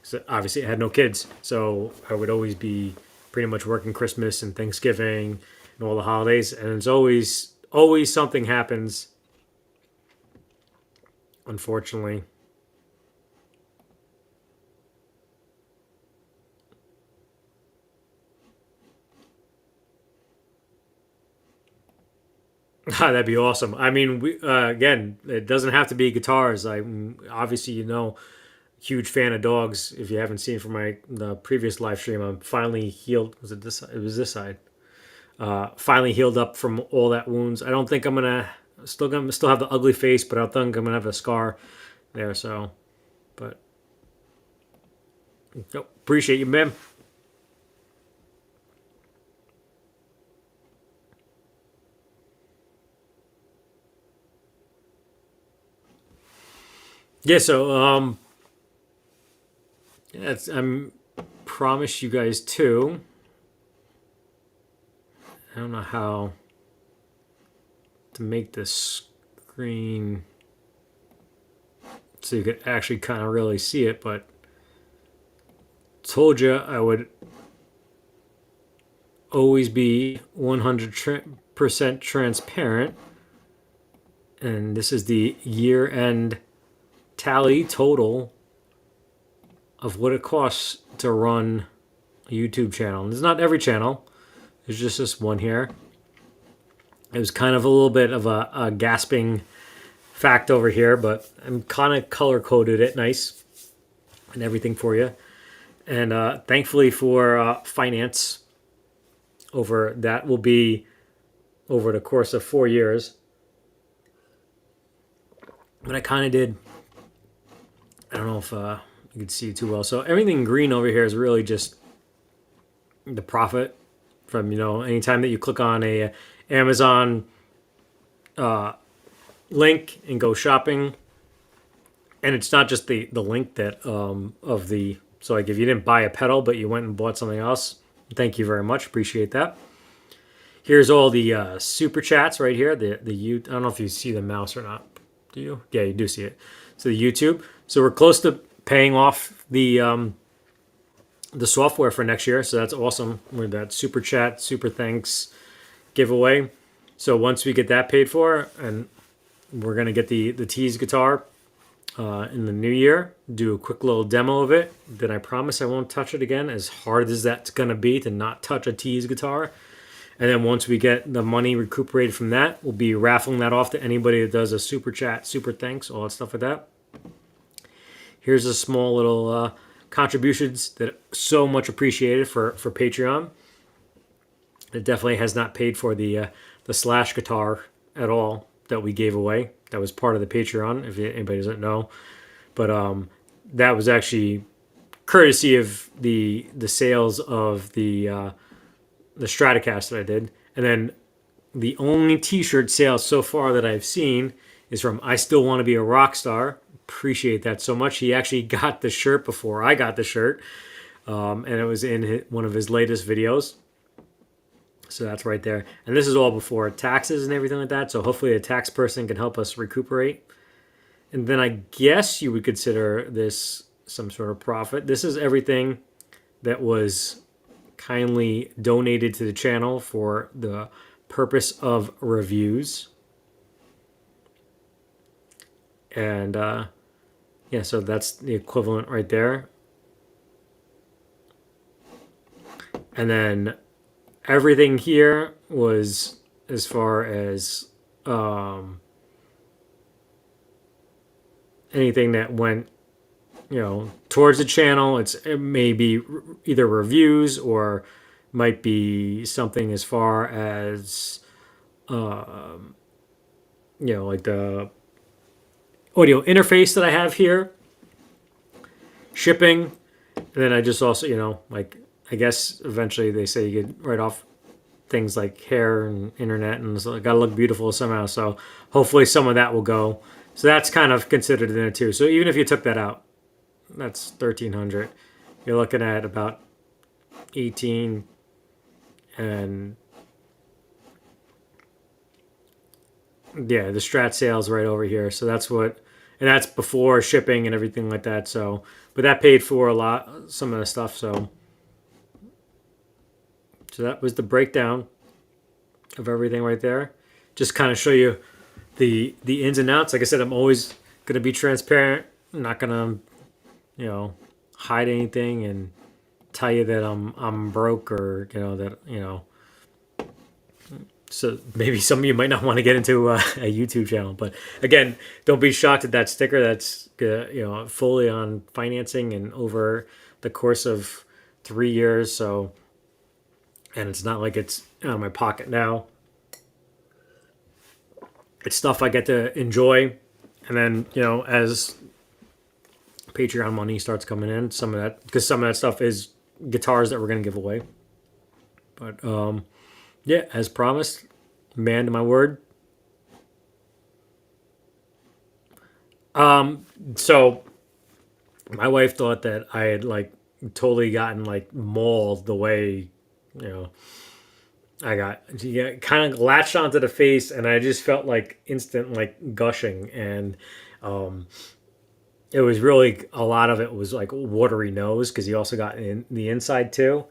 So obviously, I had no kids, so I would always be pretty much working Christmas and Thanksgiving and all the holidays, and it's always something happens. Unfortunately. That'd be awesome. I mean, we again, it doesn't have to be guitars. I obviously, you know, huge fan of dogs. If you haven't seen from the previous live stream, I'm finally healed. Was it this? It was this side. Finally healed up from all that wounds. I don't think I'm gonna still have the ugly face, but I think I'm gonna have a scar there. So, but appreciate you, man. Yeah, so yeah, I'm promise you guys too. I don't know how to make this screen so you could actually kind of really see it, but told you I would always be 100% transparent. And this is the year-end tally total of what it costs to run a YouTube channel. And it's not every channel. There's just this one here. It was kind of a little bit of a gasping fact over here, but I'm kind of color-coded it nice and everything for you. And thankfully for finance, that will be over the course of 4 years. But I kind of did. I don't know if you could see it too well. So everything green over here is really just the profit from, you know, anytime that you click on a Amazon link and go shopping. And it's not just the link that of the, so like if you didn't buy a pedal but you went and bought something else, thank you very much, appreciate that. Here's all the super chats right here. I don't know if you see the mouse or not. Do you? Yeah, you do see it. So the YouTube. So we're close to paying off the software for next year. So that's awesome. With that super chat, super thanks giveaway. So once we get that paid for, and we're gonna get the Tease guitar in the new year, do a quick little demo of it. Then I promise I won't touch it again. As hard as that's gonna be to not touch a Tease guitar. And then once we get the money recuperated from that, we'll be raffling that off to anybody that does a super chat, super thanks, all that stuff like that. Here's a small little contributions that are so much appreciated for Patreon. It definitely has not paid for the Slash guitar at all that we gave away. That was part of the Patreon, if anybody doesn't know. But that was actually courtesy of the sales of the Stratocaster that I did. And then the only t-shirt sales so far that I've seen is from I Still Want to Be a Rock Star. Appreciate that so much. He actually got the shirt before I got the shirt. And it was in one of his latest videos. So that's right there. And this is all before taxes and everything like that. So hopefully a tax person can help us recuperate. And then I guess you would consider this some sort of profit. This is everything that was kindly donated to the channel for the purpose of reviews. And yeah, so that's the equivalent right there. And then everything here was as far as anything that went, towards the channel. It may be either reviews or might be something as far as like the audio interface that I have here, shipping, and then I just also I guess eventually they say you could write off things like hair and internet, and so it got to look beautiful somehow. So hopefully some of that will go. So that's kind of considered in there too. So even if you took that out, that's $1,300. You're looking at about 18, and yeah, the Strat sales right over here. So that's what, and that's before shipping and everything like that. So, but that paid for some of the stuff. So that was the breakdown of everything right there. Just kind of show you the ins and outs. Like I said, I'm always going to be transparent. I'm not going to, hide anything and tell you that I'm broke or, so maybe some of you might not want to get into a YouTube channel. But again, don't be shocked at that sticker. That's, fully on financing and over the course of 3 years. So, and it's not like it's out of my pocket now. It's stuff I get to enjoy. And then, as Patreon money starts coming in, some of that stuff is guitars that we're going to give away. But, yeah, as promised, man to my word. So my wife thought that I had totally gotten mauled the way, she kind of latched onto the face, and I just felt instant gushing, and it was really, a lot of it was watery nose because he also got in the inside too.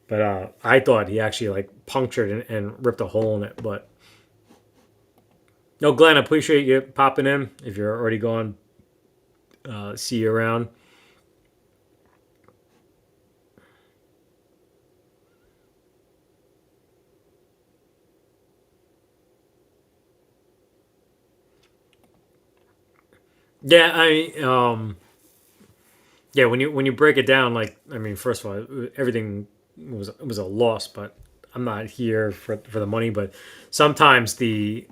But I thought he actually punctured and ripped a hole in it. But no, Glenn, I appreciate you popping in. If you're already gone, see you around. Yeah, yeah, when you break it down, first of all, everything was a loss, but I'm not here for the money. But sometimes the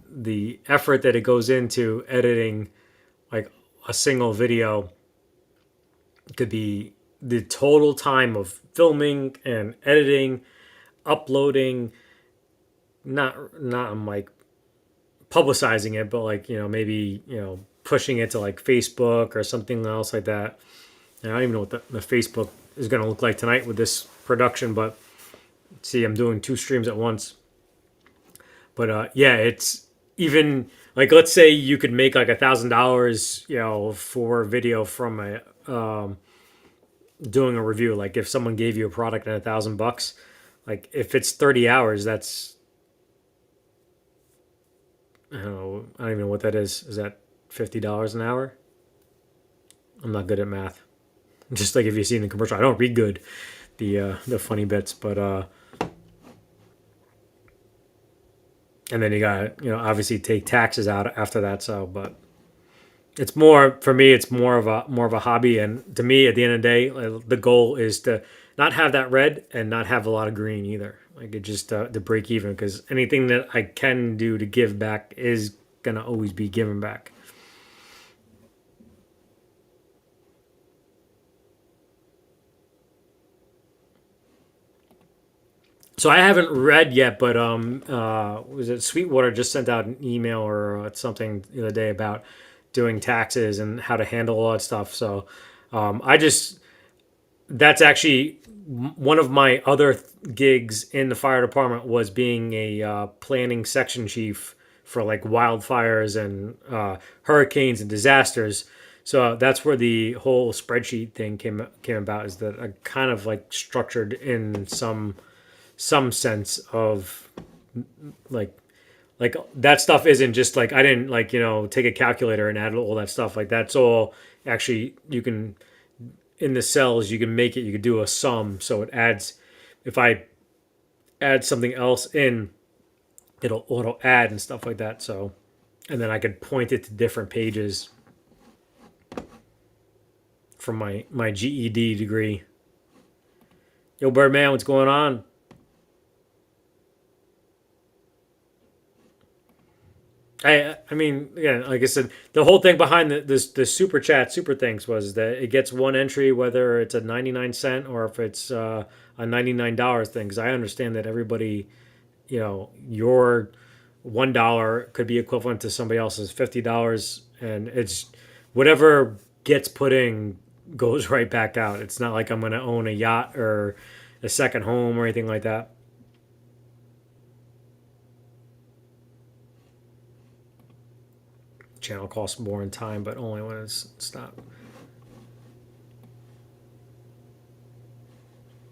effort that it goes into editing a single video could be the total time of filming and editing, uploading, not I'm publicizing it, but maybe pushing it to Facebook or something else like that. And I don't even know what the Facebook is going to look like tonight with this production, but see, I'm doing 2 streams at once. But yeah, it's even let's say you could make $1,000, for a video from doing a review. If someone gave you a product and $1,000, if it's 30 hours, that's, I don't even know what that is. Is that $50 an hour? I'm not good at math. Just if you've seen the commercial, I don't read good the funny bits, but and then you got to obviously take taxes out after that. So, but it's more for me. It's more of a hobby, and to me, at the end of the day, the goal is to not have that red and not have a lot of green either. Like it just to break even, because anything that I can do to give back is gonna always be given back. So I haven't read yet, but was it Sweetwater just sent out an email or something the other day about doing taxes and how to handle all that stuff. So I just that's actually one of my other gigs in the fire department, was being a planning section chief for like wildfires and hurricanes and disasters. So that's where the whole spreadsheet thing came about. Is that I kind of like structured in some sense of like that stuff isn't just like I didn't like take a calculator and add all that stuff. Like that's all actually you can in the cells you can make it. You could do a sum, so it adds. If I add something else in, it'll auto add and stuff like that. So, and then I could point it to different pages from my GED degree. Yo, Birdman, what's going on? I mean, again, like I said, the whole thing behind the super chat super things was that it gets one entry, whether it's a 99 cent or if it's a $99 thing. Because I understand that everybody, your $1 could be equivalent to somebody else's $50, and it's whatever gets put in goes right back out. It's not like I'm going to own a yacht or a second home or anything like that. Channel costs more in time, but only when it's not.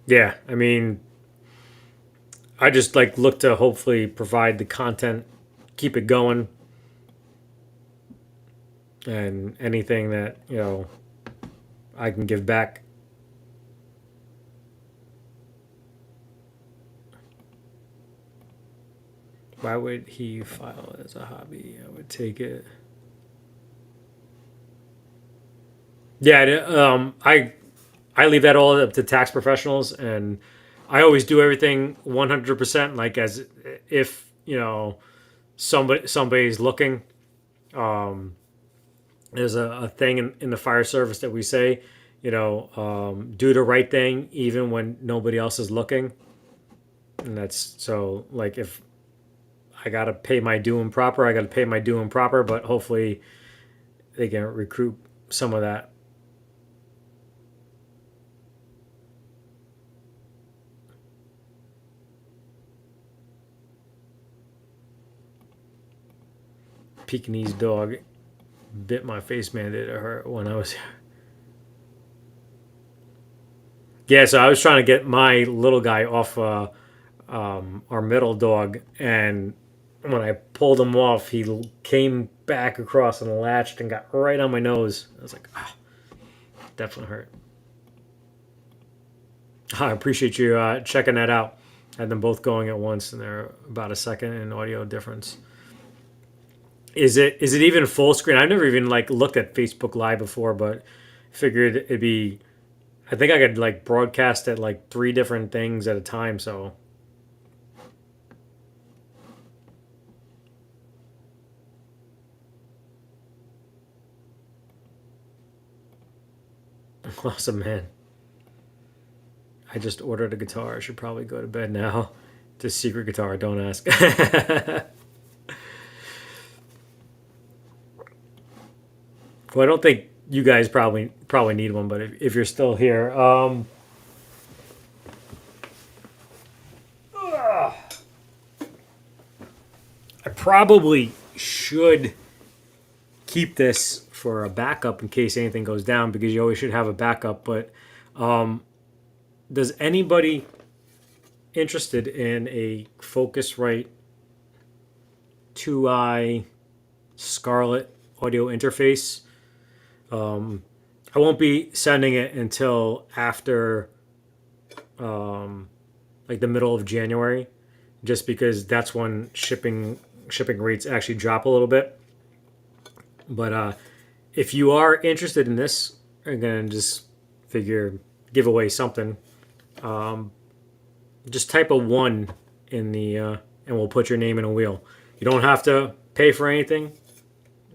Yeah, I mean, I just like look to hopefully provide the content, keep it going, and anything that I can give back. Why would he file it as a hobby? I would take it. Yeah, I leave that all up to tax professionals, and I always do everything 100%. Like as if somebody's looking. There's a thing in the fire service that we say, do the right thing even when nobody else is looking, and that's so like if I gotta pay my due and proper, I gotta pay my due and proper, but hopefully they can recoup some of that. Pekingese dog bit my face, man. Did it hurt when I was. Yeah, so I was trying to get my little guy off our middle dog, and when I pulled him off, he came back across and latched and got right on my nose. I was like, definitely hurt. I appreciate you checking that out. I had them both going at once, and they're about a second in audio difference. Is it even full screen? I've never even like looked at Facebook Live before, but figured it'd be. I think I could like broadcast at like 3 different things at a time. So awesome, man. I just ordered a guitar. I should probably go to bed now. It's a secret guitar. Don't ask. Well, I don't think you guys probably need one, but if you're still here, I probably should keep this for a backup in case anything goes down, because you always should have a backup. But does anybody interested in a Focusrite 2i Scarlett audio interface? I won't be sending it until after like the middle of January, just because that's when shipping shipping rates actually drop a little bit. But if you are interested in this, again, just figure give away something. Just type a 1 in the and we'll put your name in a wheel. You don't have to pay for anything.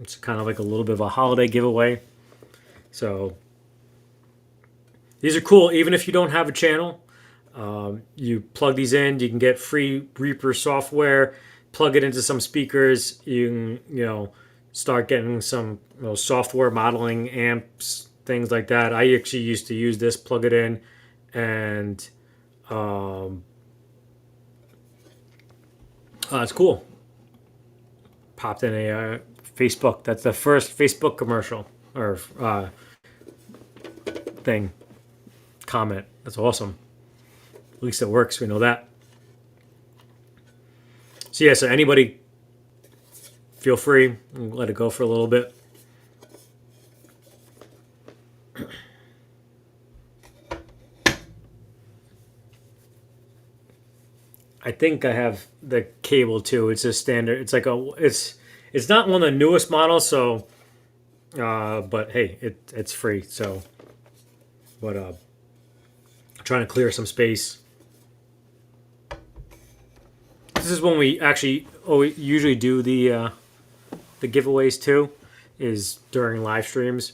It's kind of like a little bit of a holiday giveaway. So these are cool. Even if you don't have a channel, you plug these in. You can get free Reaper software. Plug it into some speakers. You can start getting some software modeling amps, things like that. I actually used to use this. Plug it in, and it's cool. Popped in a Facebook. That's the first Facebook commercial or thing. Comment. That's awesome. At least it works. We know that. So yeah. So anybody, feel free. Let it go for a little bit. I think I have the cable too. It's a standard. It's like it's not one of the newest models. So, but hey, it's free. So, but trying to clear some space. This is when we actually usually do the giveaways too, is during live streams.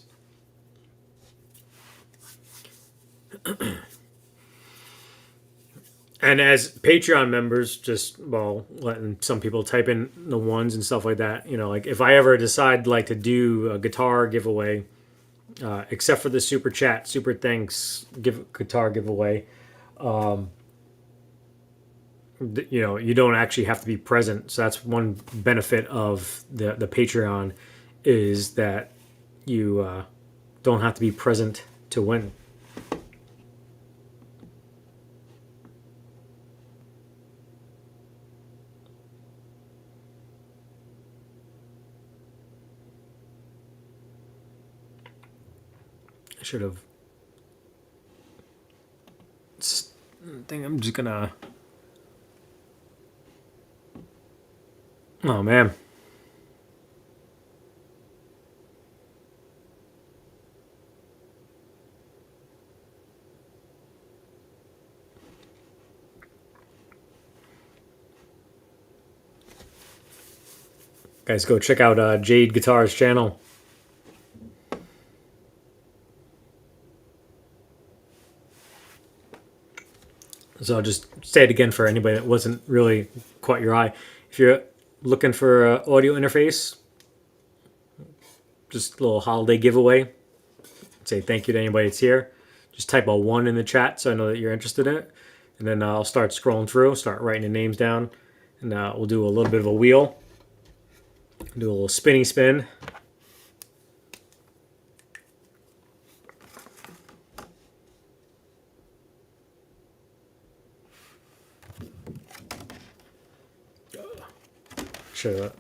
And as Patreon members, just letting some people type in the 1s and stuff like that. Like if I ever decide to do a guitar giveaway, except for the super chat, super thanks guitar giveaway, you don't actually have to be present. So that's one benefit of the Patreon, is that you don't have to be present to win. I should have. I think I'm just gonna. Oh man. Guys, go check out Jade Guitar's channel. So I'll just say it again for anybody that wasn't really caught your eye. If you're looking for an audio interface, just a little holiday giveaway, say thank you to anybody that's here. Just type a 1 in the chat so I know that you're interested in it. And then I'll start scrolling through, start writing the names down. And we'll do a little bit of a wheel. Do a little spinny spin. Should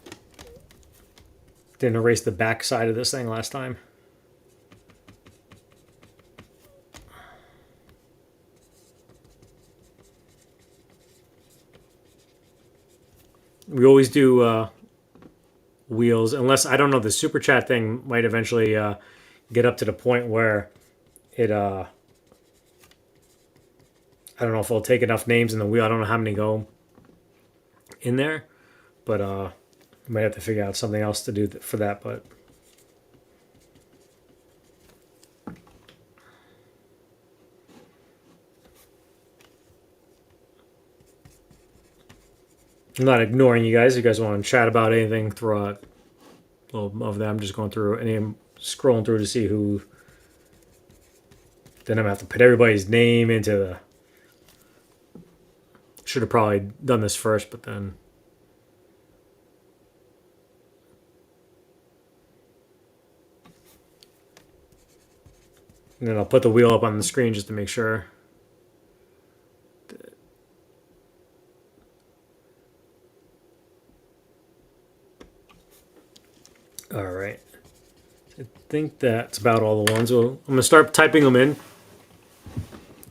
didn't erase the back side of this thing last time. We always do wheels, unless I don't know, the super chat thing might eventually get up to the point where it I don't know if it'll take enough names in the wheel. I don't know how many go in there. But might have to figure out something else to do for that. But I'm not ignoring you guys. If you guys want to chat about anything, throw out a little of that. I'm just going through and I'm scrolling through to see who. Then I'm going to have to put everybody's name into the. Should have probably done this first, but then. And then I'll put the wheel up on the screen just to make sure. All right. I think that's about all the ones. I'm going to start typing them in.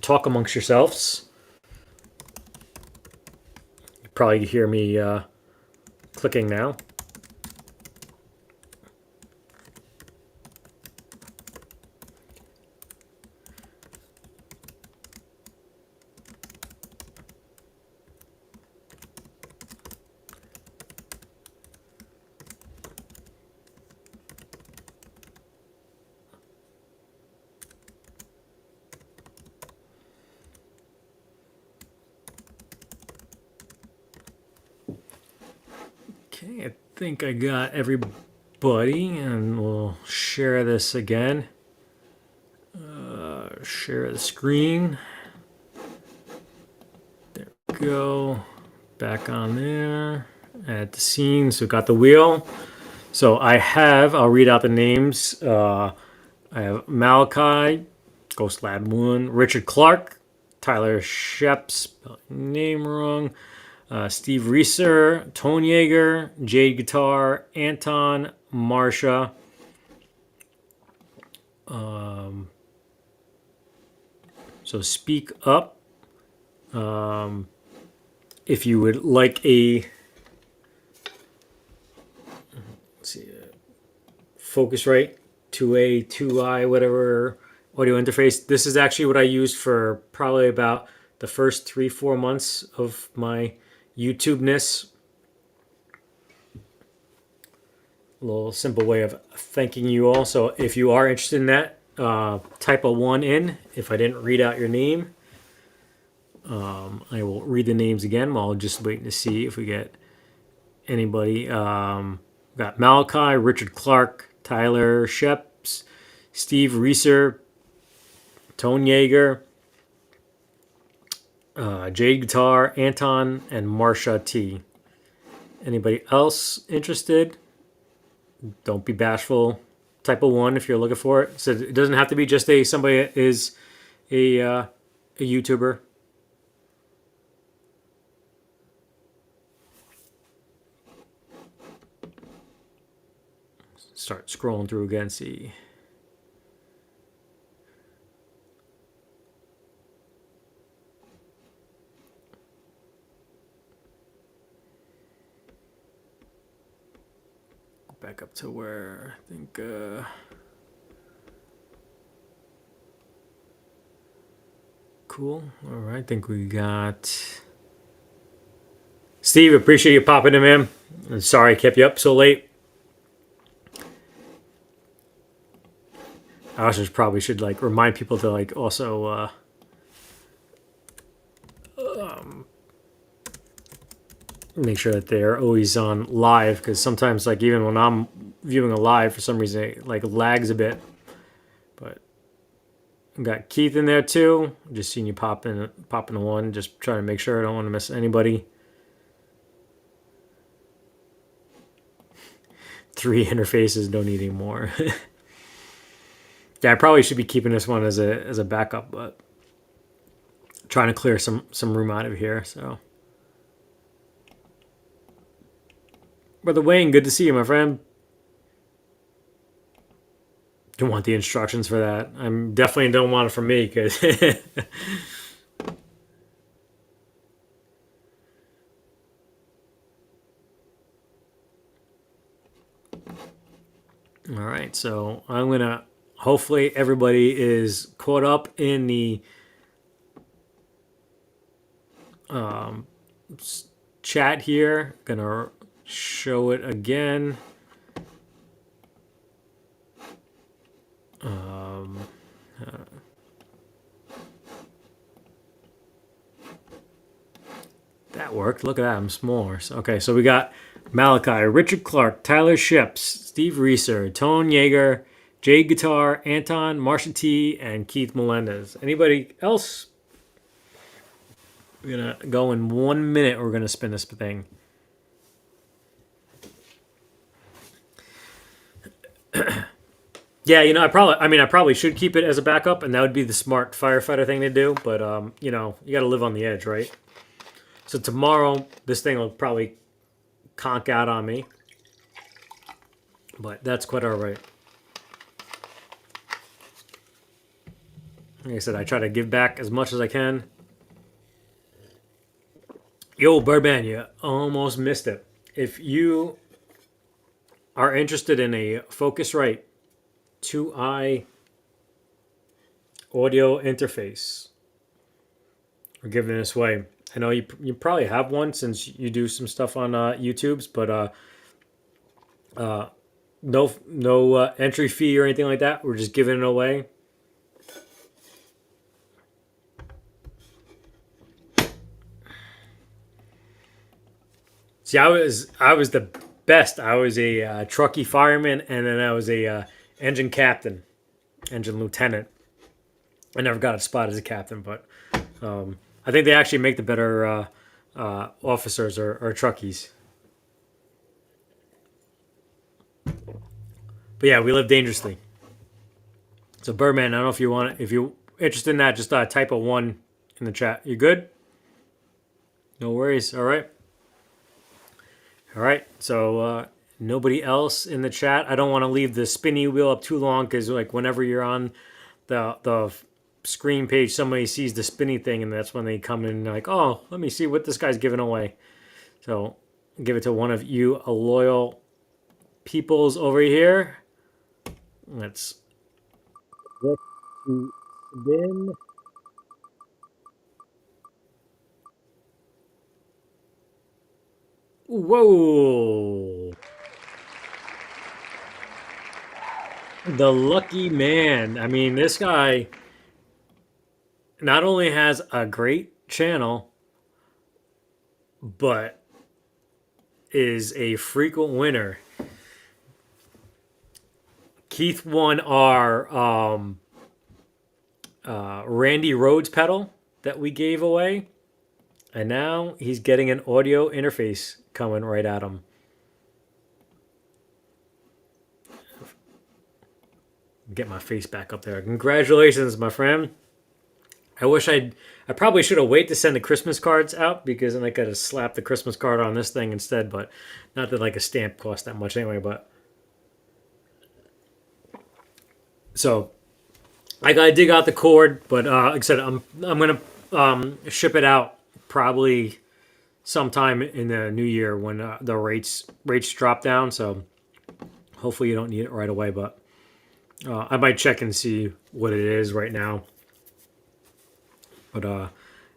Talk amongst yourselves. You probably hear me clicking now. Okay, I think I got everybody, and we'll share this again. Share the screen. There we go. Back on there. Add the scene. So we got the wheel. So I'll read out the names. I have Malachi, Ghost Lad 1, Richard Clark, Tyler Shep, name wrong, Steve Reeser, Tone Yeager, Jade Guitar, Anton, Marsha, so speak up. If you would like a Focusrite 2A, 2I, whatever audio interface. This is actually what I used for probably about the first 3-4 months of my YouTube-ness. A little simple way of thanking you all. So if you are interested in that, type a 1 in. If I didn't read out your name, I will read the names again while just waiting to see if we get anybody. Got Malachi, Richard Clark, Tyler Sheps, Steve Reeser, Tone Yeager, Jade Guitar, Anton, and Marsha T. Anybody else interested? Don't be bashful. Type a 1 if you're looking for it. So it doesn't have to be just somebody that is a YouTuber. Start scrolling through again, see. Back up to where I think cool. All right, I think we got Steve. Appreciate you popping in, man. I'm sorry I kept you up so late. I also probably should like remind people to like also make sure that they're always on live, because sometimes like even when I'm viewing a live, for some reason it like lags a bit. But we got Keith in there too. Just seeing you pop in the 1. Just trying to make sure I don't want to miss anybody. 3 interfaces, don't need any more. Yeah, I probably should be keeping this one as a backup, but trying to clear some room out of here. So, Brother Wayne, good to see you, my friend. Don't want the instructions for that. I'm definitely don't want it from me, because all right. So I'm gonna. Hopefully everybody is caught up in the chat here. Gonna show it again. That worked. Look at that. I'm smaller. So, okay, so we got Malachi, Richard Clark, Tyler Sheps, Steve Reeser, Tone Yeager, Jade Guitar, Anton, Marsha T, and Keith Melendez. Anybody else? We're gonna go in 1 minute. We're gonna spin this thing. Yeah, I probably should keep it as a backup, and that would be the smart firefighter thing to do. But you got to live on the edge, right? So tomorrow, this thing will probably conk out on me, but that's quite all right. Like I said, I try to give back as much as I can. Yo, Birdman, you almost missed it. if you are interested in a Focusrite 2i audio interface, we're giving this away. I know you probably have one since you do some stuff on YouTube's, but no entry fee or anything like that. We're just giving it away. See, I was the best. I was a truckie fireman, and then I was a engine captain, engine lieutenant. I never got a spot as a captain, but I think they actually make the better officers or truckies. But yeah, we live dangerously. So Birdman, I don't know if you're interested in that, just type a 1 in the chat. You good? No worries. All right. All right. So nobody else in the chat. I don't want to leave the spinny wheel up too long because like whenever you're on the screen page, somebody sees the spinny thing, and that's when they come in and they're like, oh, let me see what this guy's giving away. So give it to one of you, a loyal peoples over here. Let's look to spin. Whoa! The lucky man. I mean, this guy not only has a great channel, but is a frequent winner. Keith won our Randy Rhodes pedal that we gave away, and now he's getting an audio interface coming right at him. Get my face back up there. Congratulations, my friend. I probably should have waited to send the Christmas cards out because then I could have slapped the Christmas card on this thing instead, but not that like a stamp costs that much anyway, but so I gotta dig out the cord, but like I said, I'm gonna ship it out probably sometime in the new year when the rates drop down. So hopefully you don't need it right away, but I might check and see what it is right now. But I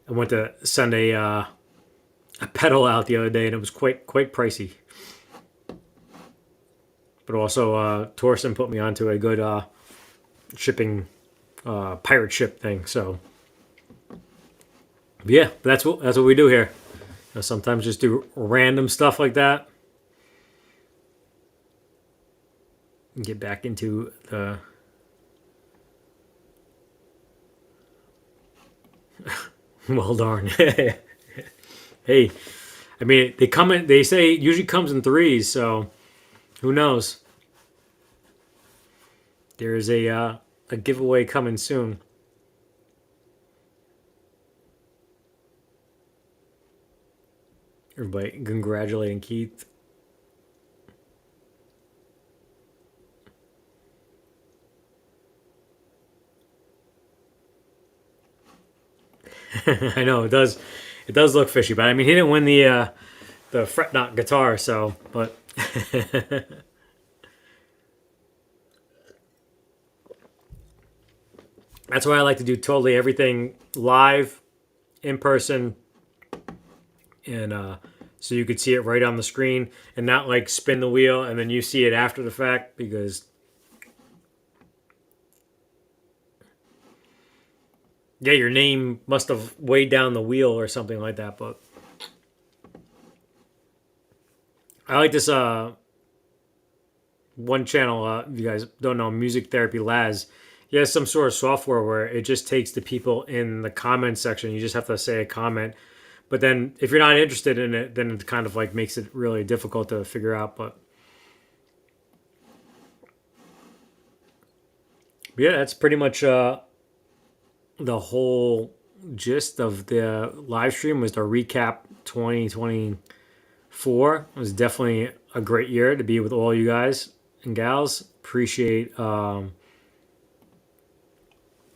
went to send a pedal out the other day, and it was quite pricey. But also, Torsten put me onto a good shipping pirate ship thing. So yeah, that's what we do here. You know, sometimes just do random stuff like that. And get back into the well darn. Hey, I mean they say it usually comes in threes, so who knows? There's a giveaway coming soon. Everybody congratulating Keith. I know it does look fishy, but I mean he didn't win the fret knot guitar, so but that's why I like to do totally everything live, in person, and so you could see it right on the screen and not like spin the wheel and then you see it after the fact because yeah, your name must have weighed down the wheel or something like that. But I like this one channel. If you guys don't know, Music Therapy Laz. He has some sort of software where it just takes the people in the comment section. You just have to say a comment. But then if you're not interested in it, then it kind of like makes it really difficult to figure out. But yeah, that's pretty much the whole gist of the live stream was to recap 2024. It was definitely a great year to be with all you guys and gals. Appreciate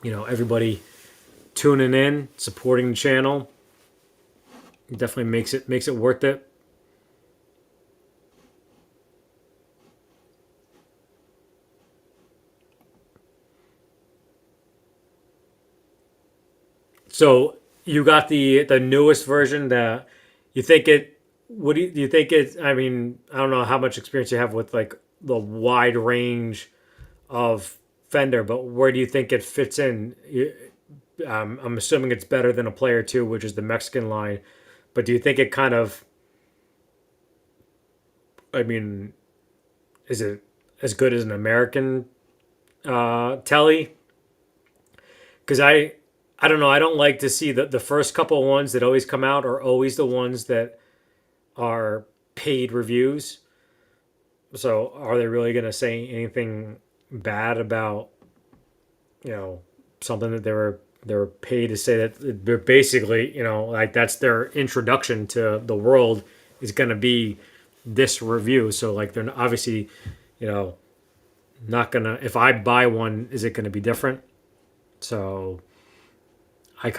everybody tuning in, supporting the channel. It definitely makes it worth it. So you got the newest version. The you think it? What do you think it? I mean, I don't know how much experience you have with like the wide range of Fender, but where do you think it fits in? I'm assuming it's better than a Player Two, which is the Mexican line. But do you think it kind of? I mean, is it as good as an American telly? Because I don't know. I don't like to see the first couple of ones that always come out are always the ones that are paid reviews. So are they really going to say anything bad about something that they were paid to say that they're basically like that's their introduction to the world is going to be this review. So like they're obviously you know not gonna if I buy one is it going to be different? So I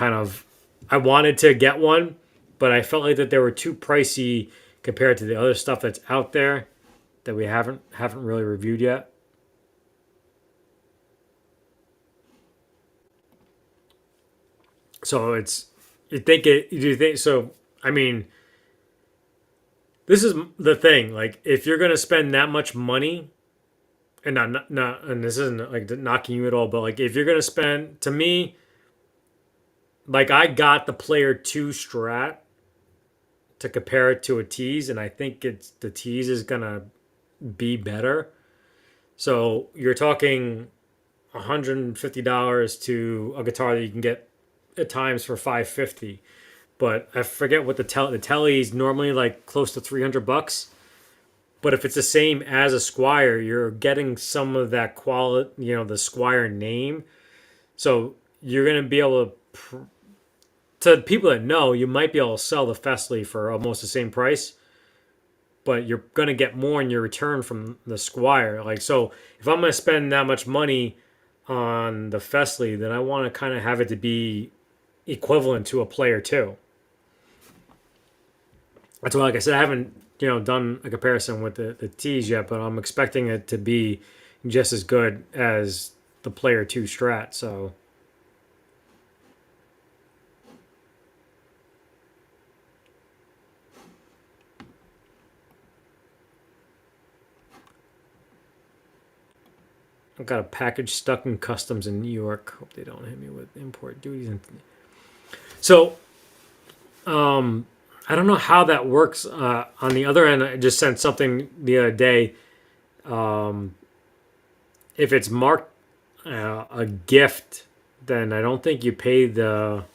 wanted to get one, but I felt like that they were too pricey compared to the other stuff that's out there that we haven't really reviewed yet. So it's you think so? I mean, this is the thing. Like, if you're gonna spend that much money, and not and this isn't like knocking you at all, but like if you're gonna spend, to me, like I got the Player Two Strat to compare it to a tease, and I think it's the tease is gonna be better. So you're talking $150 to a guitar that you can get at times for 550. But I forget what the telly is normally like close to $300. But if it's the same as a Squire, you're getting some of that quality, the Squire name. So you're gonna be able to people that know, you might be able to sell the Festly for almost the same price, but you're gonna get more in your return from the Squire. Like, so if I'm gonna spend that much money on the Festly, then I want to kind of have it to be equivalent to a Player Two. That's why, like I said, I haven't done a comparison with the T's yet, but I'm expecting it to be just as good as the Player Two Strat. So I've got a package stuck in customs in New York. Hope they don't hit me with import duties. So, I don't know how that works. On the other end, I just sent something the other day. If it's marked a gift, then I don't think you pay the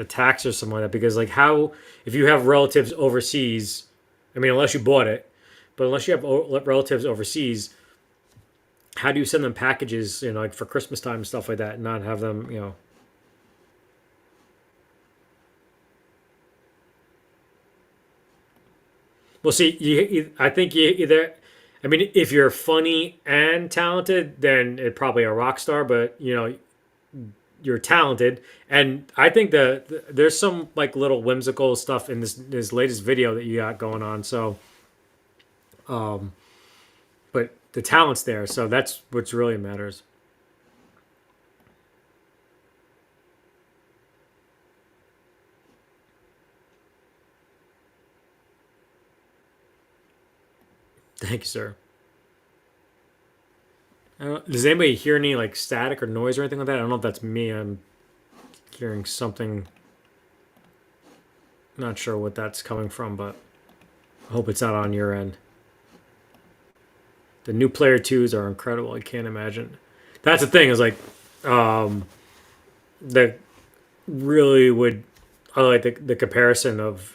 tax or something like that. Because like how if you have relatives overseas, I mean, unless you bought it, but unless you have relatives overseas, how do you send them packages, like for Christmas time and stuff like that, and not have them. Well, see, I think you either. I mean, if you're funny and talented, then it probably a rock star. But you're talented, and I think there's some like little whimsical stuff in this latest video that you got going on. So, but the talent's there, so that's what really matters. Thank you, sir. Does anybody hear any like static or noise or anything like that? I don't know if that's me. I'm hearing something. Not sure what that's coming from, but I hope it's not on your end. The new Player Twos are incredible. I can't imagine. That's the thing. Is like, that really would. I like the comparison of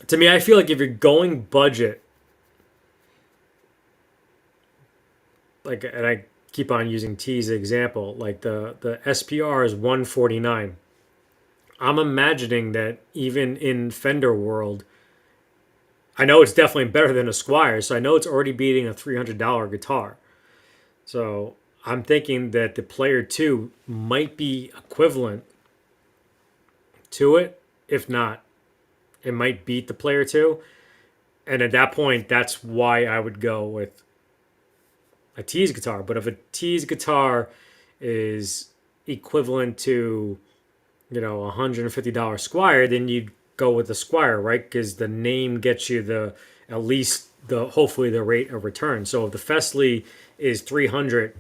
To me, I feel like if you're going budget, like, and I keep on using T as an example, like the SPR is 149. I'm imagining that even in Fender world, I know it's definitely better than a Squire, so I know it's already beating a $300 guitar. So I'm thinking that the Player 2 might be equivalent to it. If not, it might beat the Player 2. And at that point, that's why I would go with a Tease guitar. But if a Tease guitar is equivalent to, $150 Squire, then you'd go with the Squire, right? Because the name gets you the at least the hopefully the rate of return. So if the Festly is 300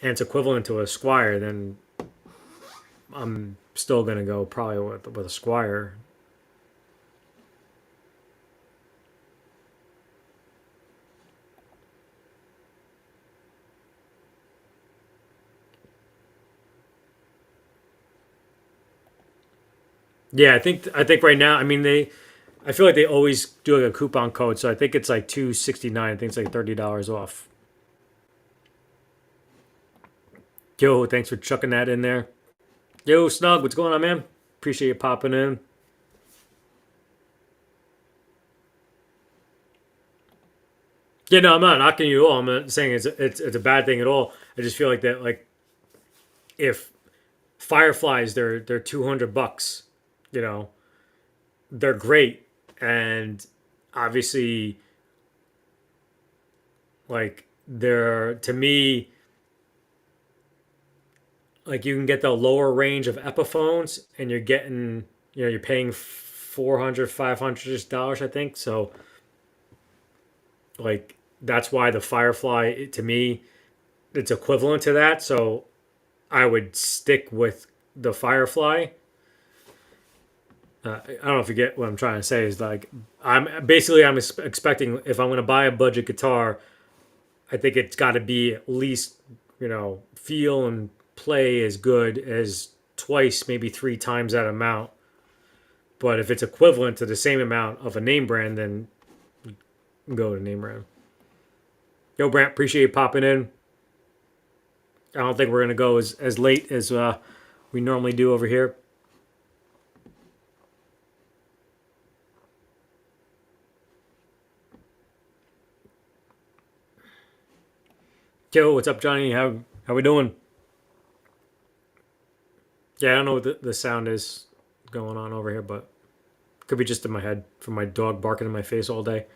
and it's equivalent to a Squire, then I'm still gonna go probably with a Squire. Yeah, I think right now, I mean I feel like they always do like a coupon code, so I think it's like 269. I think it's like $30 off. Yo, thanks for chucking that in there. Yo, Snug, what's going on, man? Appreciate you popping in. Yeah, no, I'm not knocking you at all. I'm not saying it's a bad thing at all. I just feel like that, like, if Fireflies, they're $200, you know, they're great, and obviously, like, they're to me, like, you can get the lower range of Epiphones, and you're getting, you're paying 400, $500 I think. So, like, that's why the Firefly, to me, it's equivalent to that. So I would stick with the Firefly. I don't know if you get what I'm trying to say. Is like I'm expecting, if I'm going to buy a budget guitar, I think it's got to be at least, feel and play as good as twice, maybe three times that amount. But if it's equivalent to the same amount of a name brand, then go to name brand. Yo, Brant, appreciate you popping in. I don't think we're going to go as late as we normally do over here. Yo, what's up, Johnny? How we doing? Yeah, I don't know what the sound is going on over here, but it could be just in my head from my dog barking in my face all day.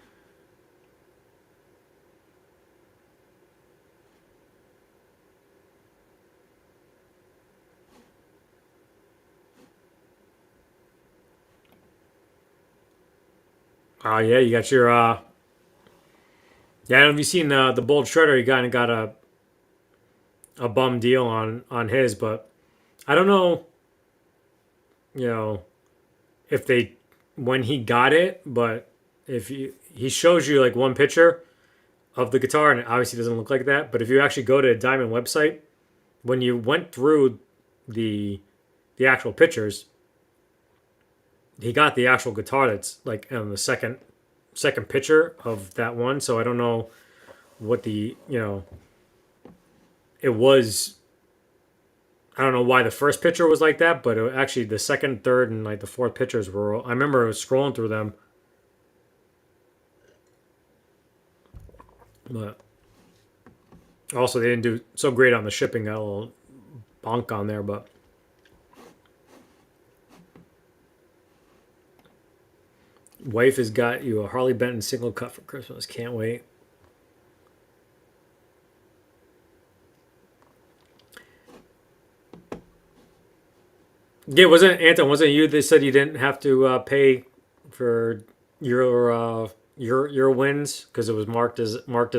Yeah, you got your yeah. Have you seen the Bold Shredder? He kind of got a bum deal on his, but I don't know, you know, if they when he got it, but if he shows you like one picture of the guitar, and it obviously doesn't look like that. But if you actually go to a Diamond website, when you went through the the actual pictures, he got the actual guitar that's like on the second picture of that one. So I don't know what the it was. I don't know why the first picture was like that, but actually the second, third, and like the fourth pictures were. I remember scrolling through them, but also they didn't do so great on the shipping. Got a little bonk on there, but wife has got you a Harley Benton single cut for Christmas. Can't wait. Yeah, wasn't Anton? Wasn't you? They said you didn't have to pay for your wins because it was marked as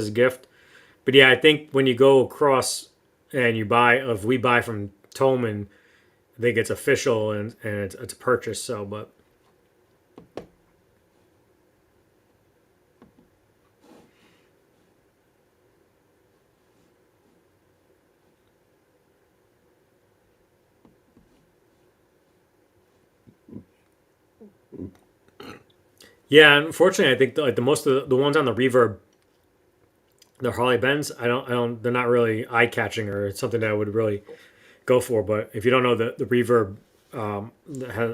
a gift. But yeah, I think when you go across and you buy, if we buy from Tolman, I think it's official and it's a purchase. So, but yeah, unfortunately, I think like the most of the ones on the Reverb, the Harley Benz, I don't, they're not really eye catching or something that I would really go for. But if you don't know the Reverb,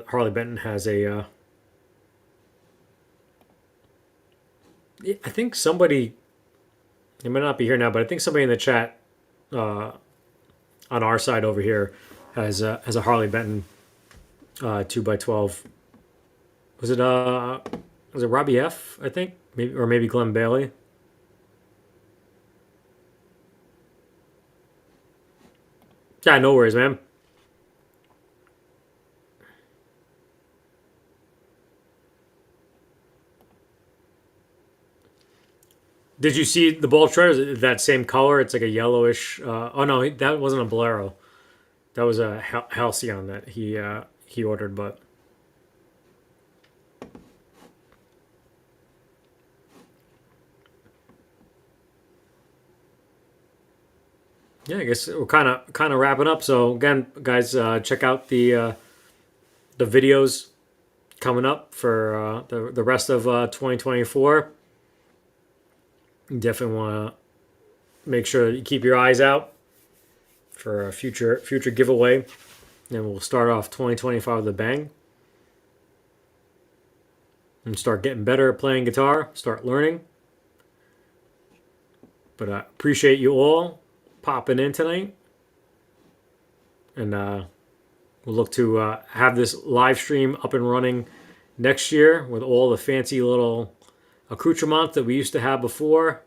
Harley Benton has a. I think somebody, it might not be here now, but I think somebody in the chat on our side over here has a Harley Benton 2x12. Was it Robbie F? I think maybe Glenn Bailey. Yeah, no worries, man. Did you see the ball tread? That same color? It's like a yellowish. Oh no, that wasn't a Bolero. That was a Halcyon that he ordered. But yeah, I guess we're kind of wrapping up. So again, guys, check out the videos coming up for the rest of 2024. You definitely want to make sure that you keep your eyes out for a future giveaway. And we'll start off 2025 with a bang. And start getting better at playing guitar. Start learning. But I appreciate you all popping in tonight. And we'll look to have this live stream up and running next year with all the fancy little accoutrements that we used to have before.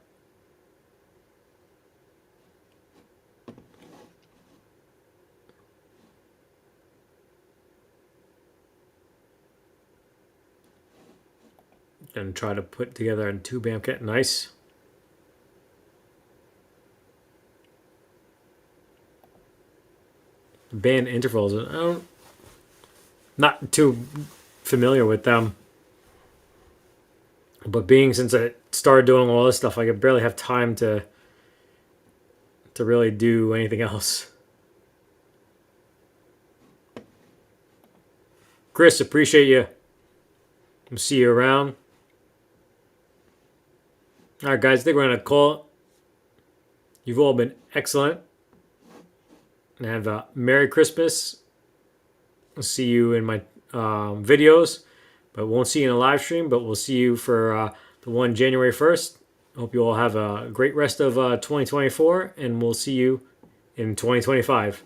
And try to put together a 2-band kit. Nice. Band intervals. Not too familiar with them. But since I started doing all this stuff, I could barely have time to really do anything else. Chris, appreciate you. We'll see you around. All right, guys, I think we're going to call it. You've all been excellent. And have a Merry Christmas. I'll see you in my videos. But won't see you in a live stream. But we'll see you for the one January 1st. Hope you all have a great rest of 2024. And we'll see you in 2025.